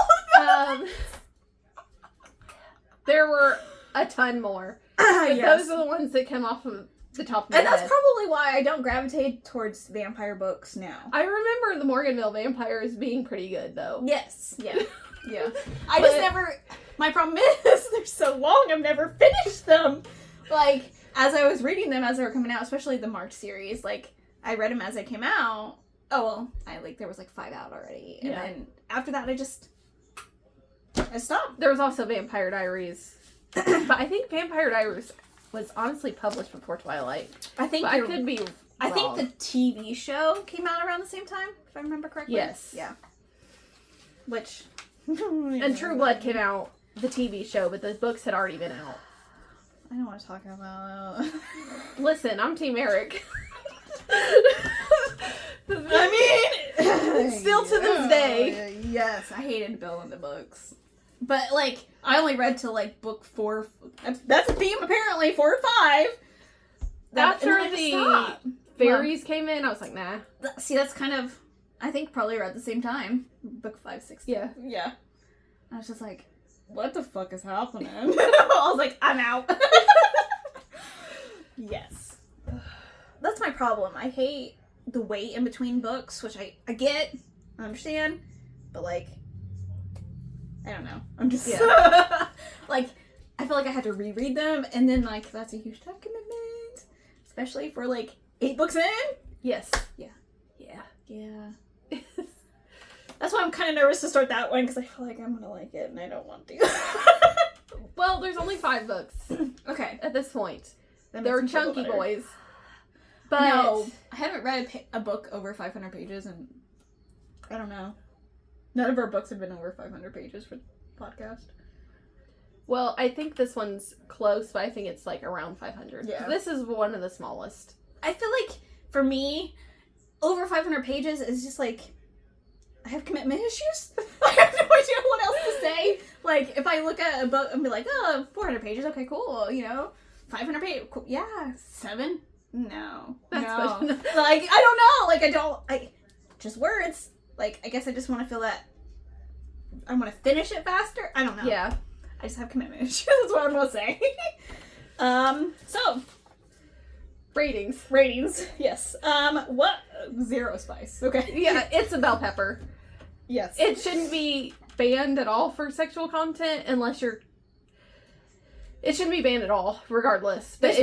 There were a ton more. But those are the ones that come off of the top of my head. And that's probably why I don't gravitate towards vampire books now. I remember the Morganville Vampires being pretty good, though. Yes. Yeah. Yeah. I just never... My problem is, they're so long, I've never finished them. Like, as I was reading them as they were coming out, especially the March series, like, I read them as they came out. Oh, well, there was, like, 5 out already. And then after that, I stopped. There was also Vampire Diaries. But I think Vampire Diaries was honestly published before Twilight. I think I could be wrong. I think the TV show came out around the same time, if I remember correctly. Yes. Yeah. Which... And True Blood came out, the TV show, but the books had already been out. I don't want to talk about... Listen, I'm Team Eric. I mean... Still to this day. Yes, I hated Bill in the books. But, like, I only read till, like, book 4... That's a theme, apparently, 4 or 5. After the fairies came in, I was like, nah. See, that's kind of... I think probably around the same time. Book 5, 6. Yeah. Yeah. I was just like, what the fuck is happening? I was like, I'm out. Yes. That's my problem. I hate the wait in between books, which I get, I understand, but like, I don't know. I'm just, like, I feel like I had to reread them, and then like, that's a huge time commitment. Especially for like 8 books in. Yes. Yeah. Yeah. Yeah. That's why I'm kind of nervous to start that one, because I feel like I'm gonna like it and I don't want to. Well, there's only 5 books. Okay. At this point. That They're makes me feel chunky better. boys. But No, I haven't read a book over 500 pages, and I don't know. None of our books have been over 500 pages for the podcast. Well, I think this one's close, but I think it's like around 500. Yeah. This is one of the smallest. I feel like, for me, over 500 pages is just like, I have commitment issues. I have no idea what else to say. Like, if I look at a book and be like, oh, 400 pages, okay, cool, you know. 500 pages, cool. Yeah, 7? No. That's no. fun. Like, I don't know. Just words. Like, I guess I just want to feel that I want to finish it faster. I don't know. Yeah. I just have commitment issues. That's what I'm going to say. So. Ratings. Yes. What? 0 spice. Okay. Yeah, it's a bell pepper. Yes. It shouldn't be banned at all for sexual content unless you're... It shouldn't be banned at all, regardless. But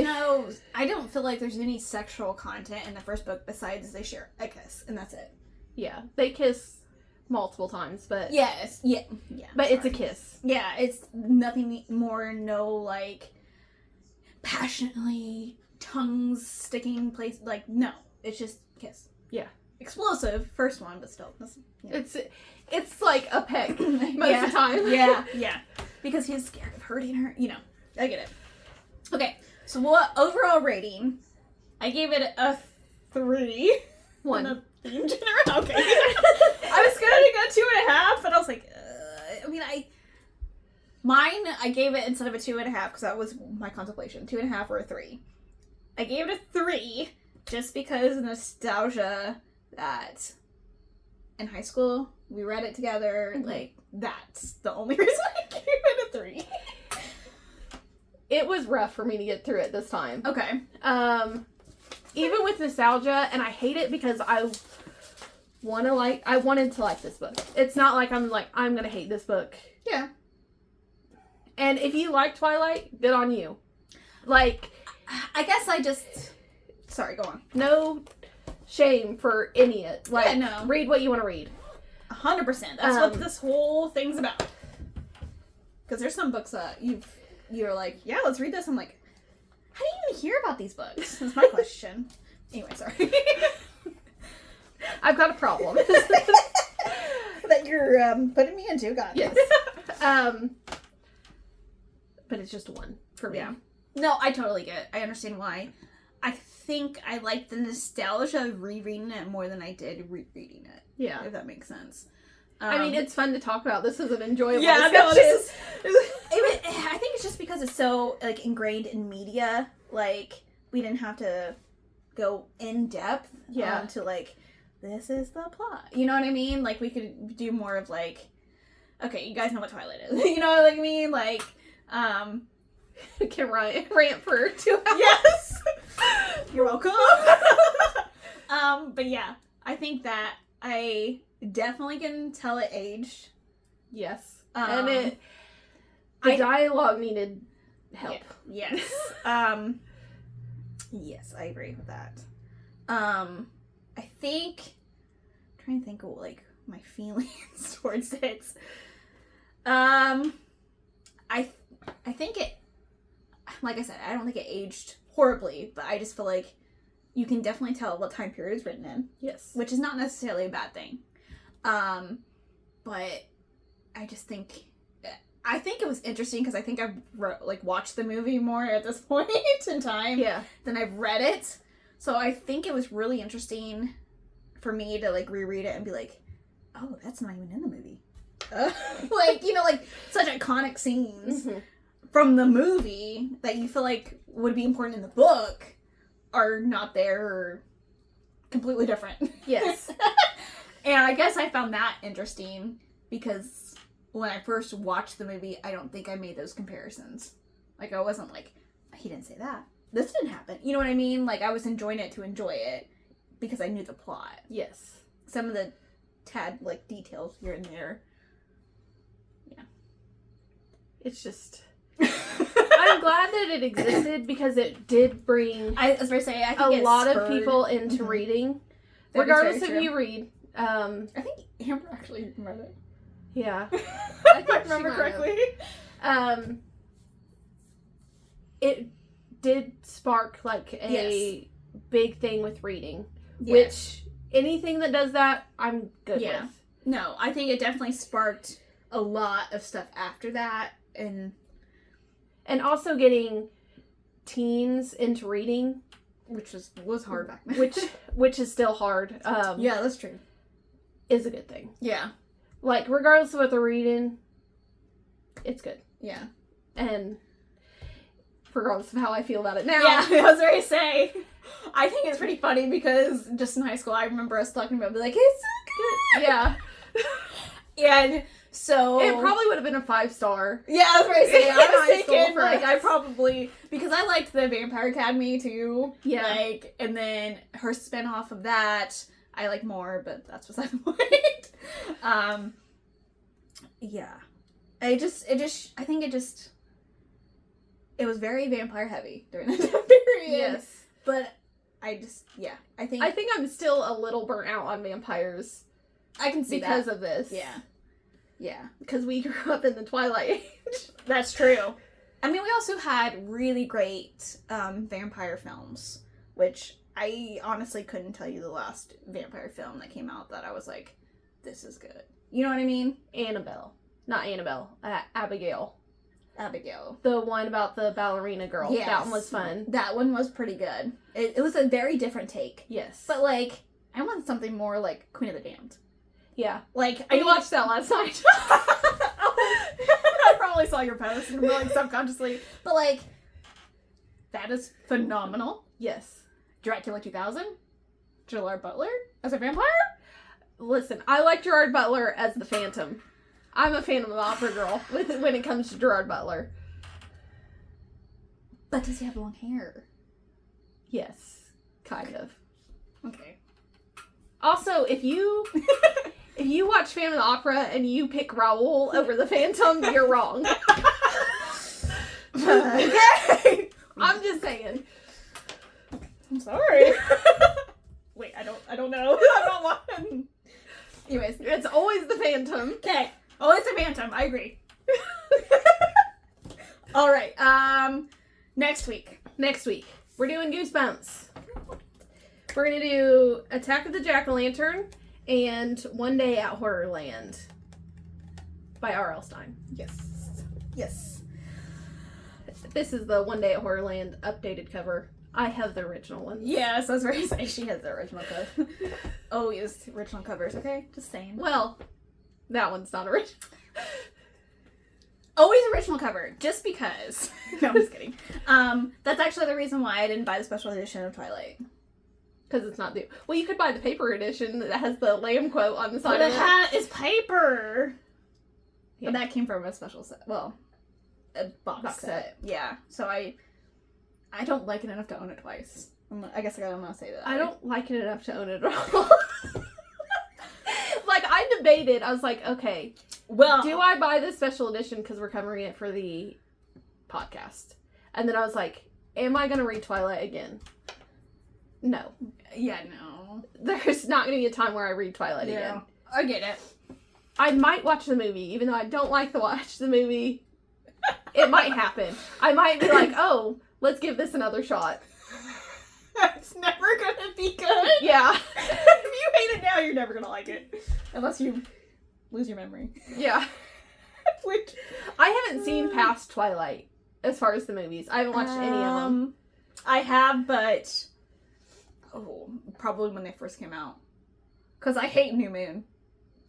I don't feel like there's any sexual content in the first book besides they share a kiss, and that's it. Yeah, they kiss multiple times, but... Yes. Yeah. But it's a kiss. Yeah, it's nothing more, no, like, passionately tongues sticking place, like, no. It's just kiss. Yeah. Explosive, first one, but still. Yeah. It's like a peck most of the time. Yeah. Because he's scared of hurting her. You know, I get it. Okay, so what overall rating? I gave it a 3. 1. Okay. I was gonna go 2.5, but I was like, I gave it instead of a 2.5 because that was my contemplation. 2.5 or a 3. I gave it a 3 just because nostalgia that in high school we read it together. Mm-hmm. Like, that's the only reason I gave it a 3. It was rough for me to get through it this time. Okay. Even with nostalgia, and I hate it because I wanted to like this book. It's not like I'm gonna hate this book. Yeah. And if you like Twilight, good on you. Like, I guess sorry, go on. No shame for any of it. Like, yeah, no. Read what you want to read. 100%. That's what this whole thing's about. Because there's some books that you're like, yeah, let's read this. I'm like, how do you even hear about these books? That's my question. Anyway, sorry. I've got a problem. That you're putting me into, God. Yes. But it's just a 1 for me. Yeah. No, I totally get it. I understand why. I think I like the nostalgia of rereading it more than I did rereading it. Yeah. If that makes sense. I mean, it's fun to talk about. This is an enjoyable discussion. No, this is... I think it's just because it's so, like, ingrained in media. Like, we didn't have to go in depth to, like, this is the plot. You know what I mean? Like, we could do more of, like, okay, you guys know what Twilight is. You know what I mean? Like, Can rant for 2 hours. yes! You're welcome. But yeah, I think that I definitely can tell it aged. Yes. Um, And the dialogue needed help. Yeah, yes. Yes, I agree with that. I think, I'm trying to think of, like, my feelings towards it. I think it, like I said, I don't think it aged horribly, but I just feel like you can definitely tell what time period it's written in. Yes. Which is not necessarily a bad thing. But I just think, I think it was interesting because I think I've watched the movie more at this point in time than I've read it. So I think it was really interesting for me to like reread it and be like, oh, that's not even in the movie. Like, you know, like such iconic scenes from the movie that you feel like would be important in the book are not there or completely different. Yes. And I guess I found that interesting because when I first watched the movie, I don't think I made those comparisons. Like, I wasn't like, he didn't say that. This didn't happen. You know what I mean? Like, I was enjoying it to enjoy it because I knew the plot. Yes. Some of the tad, like, details here and there. Yeah. It's just... I'm glad that it existed because it did bring I was going to say, I think a lot of people into reading. Regardless if you read. I think Amber actually read it. Yeah. I think I remember correctly. It did spark like a big thing with reading, Yes. which anything that does that, I'm good with. No, I think it definitely sparked a lot of stuff after that, and also getting teens into reading, which was hard back then. which is still hard. Yeah, that's true. Is a good thing. Yeah. Like, regardless of what they're reading, it's good. Yeah. And regardless of how I feel about it now. Yeah, I was ready to say. I think it's pretty funny because just in high school, I remember us talking about, like, it's so good. Yeah. And so... It probably would have been a 5-star. Yeah, I was ready to say. I was High school thinking, for like, us. I probably... Because I liked the Vampire Academy, too. Yeah. Like, and then her spinoff of that... I like more, but that's beside the point. Yeah. I think it was very vampire heavy during that time period. Yes. But I think I'm still a little burnt out on vampires. I can see because that. of this. Yeah. Yeah. Because we grew up in the Twilight age. That's true. I mean, we also had really great vampire films, which I honestly couldn't tell you the last vampire film that came out that I was like, this is good. You know what I mean? Annabelle. Not Annabelle. Abigail. Abigail. The one about the ballerina girl. Yes. That one was fun. That one was pretty good. It was a very different take. Yes. But, like, I want something more like Queen of the Damned. Yeah. Like, I watched that last night. I probably saw your post and like subconsciously. But, like, that is phenomenal. Yes. Dracula 2000? Gerard Butler as a vampire? Listen, I like Gerard Butler as the Phantom. I'm a Phantom of the Opera girl when it comes to Gerard Butler. But does he have long hair? Yes. Kind of. Okay. Also, if you watch Phantom of the Opera and you pick Raoul over the Phantom, you're wrong. Okay. I'm just saying. I'm sorry. Wait, I don't know. I'm not one. Anyways, It's always the Phantom. okay. Oh, it's a Phantom. I agree. All right. Next week, we're doing Goosebumps. We're going to do Attack of the Jack-O-Lantern and One Day at Horrorland by R.L. Stine. Yes. This is the One Day at Horrorland updated cover. I have the original one. Yes, I was very say she has the original cover. Always original covers, okay? Just saying. Well, that one's not original. Always original cover, just because. No, I'm just kidding. That's actually the reason why I didn't buy the special edition of Twilight. Because it's not the... Well, you could buy the paper edition that has the Lamb quote on the side But of the it. hat is paper. Yeah. And that came from a special set. Well, a box set. Yeah. So I don't like it enough to own it twice. I guess I don't want to say that. I don't like it enough to own it at all. Like, I debated. I was like, okay, Well, do I buy this special edition because we're covering it for the podcast? And then I was like, am I going to read Twilight again? No. Yeah, no. There's not going to be a time where I read Twilight again. I get it. I might watch the movie, even though I don't like to watch the movie. It might happen. I might be like, oh, let's give this another shot. It's never gonna be good. Yeah. If you hate it now, you're never gonna like it. Unless you lose your memory. Yeah. Which I haven't seen past Twilight as far as the movies. I haven't watched any of them. I have, but probably when they first came out. Because I hate New Moon.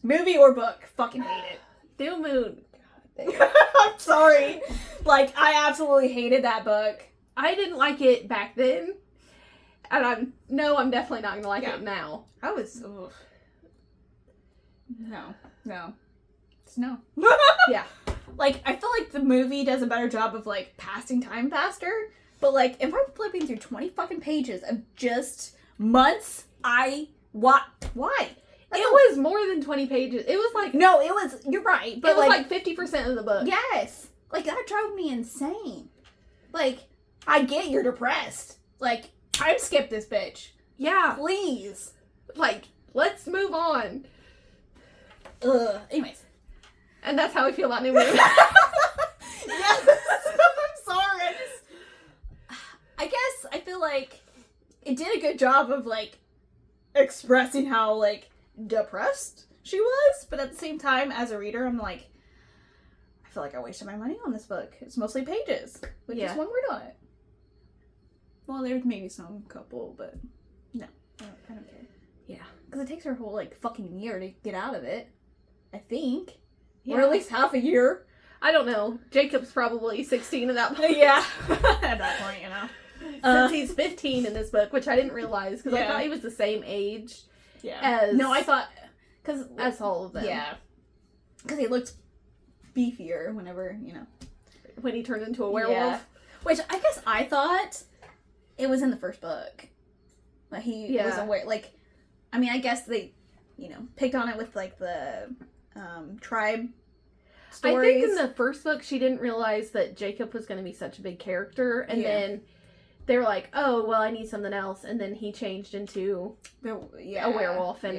Movie or book, fucking hate it. New Moon. I'm sorry. Like, I absolutely hated that book. I didn't like it back then. And I'm definitely not gonna like it now. I was no. It's no. Yeah. Like, I feel like the movie does a better job of, like, passing time faster. But, like, if I'm flipping through 20 fucking pages of just months, why? It was more than 20 pages. It was like... No, it was... You're right. But it was like 50% of the book. Yes. Like, that drove me insane. Like, I get you're depressed. Like, time skip this bitch. Yeah. Please. Like, let's move on. Ugh. Anyways. And that's how I feel about New Moon. Yes. I'm sorry. I guess I feel like it did a good job of, like, expressing how, like, depressed she was. But at the same time, as a reader, I'm like, I feel like I wasted my money on this book. It's mostly pages. With just one word on it. Well, there's maybe some couple, but no. I don't care. Yeah. Because it takes her a whole, like, fucking year to get out of it. I think. Yeah. Or at least half a year. I don't know. Jacob's probably 16 at that point. Yeah. At that point, you know. Since he's 15 in this book, which I didn't realize, because I thought he was the same age as... No, I thought... As all of them. Yeah. Because he looked beefier whenever, you know. When he turned into a werewolf. Yeah. Which, I guess I thought it was in the first book. But he was aware... Like, I mean, I guess they, you know, picked on it with, like, the tribe stories. I think in the first book, she didn't realize that Jacob was going to be such a big character, and then they were like, oh, well, I need something else, and then he changed into a werewolf. And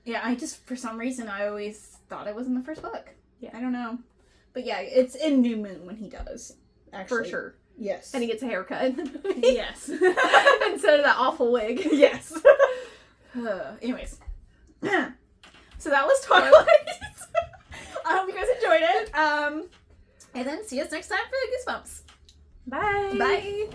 yeah, I just, for some reason, I always thought it was in the first book. Yeah. I don't know. But yeah, it's in New Moon when he does, actually. For sure. Yes. And he gets a haircut in the movie. Yes. Instead of that awful wig. Yes. Anyways. So that was Twilight. I hope you guys enjoyed it. And then see us next time for the Goosebumps. Bye. Bye.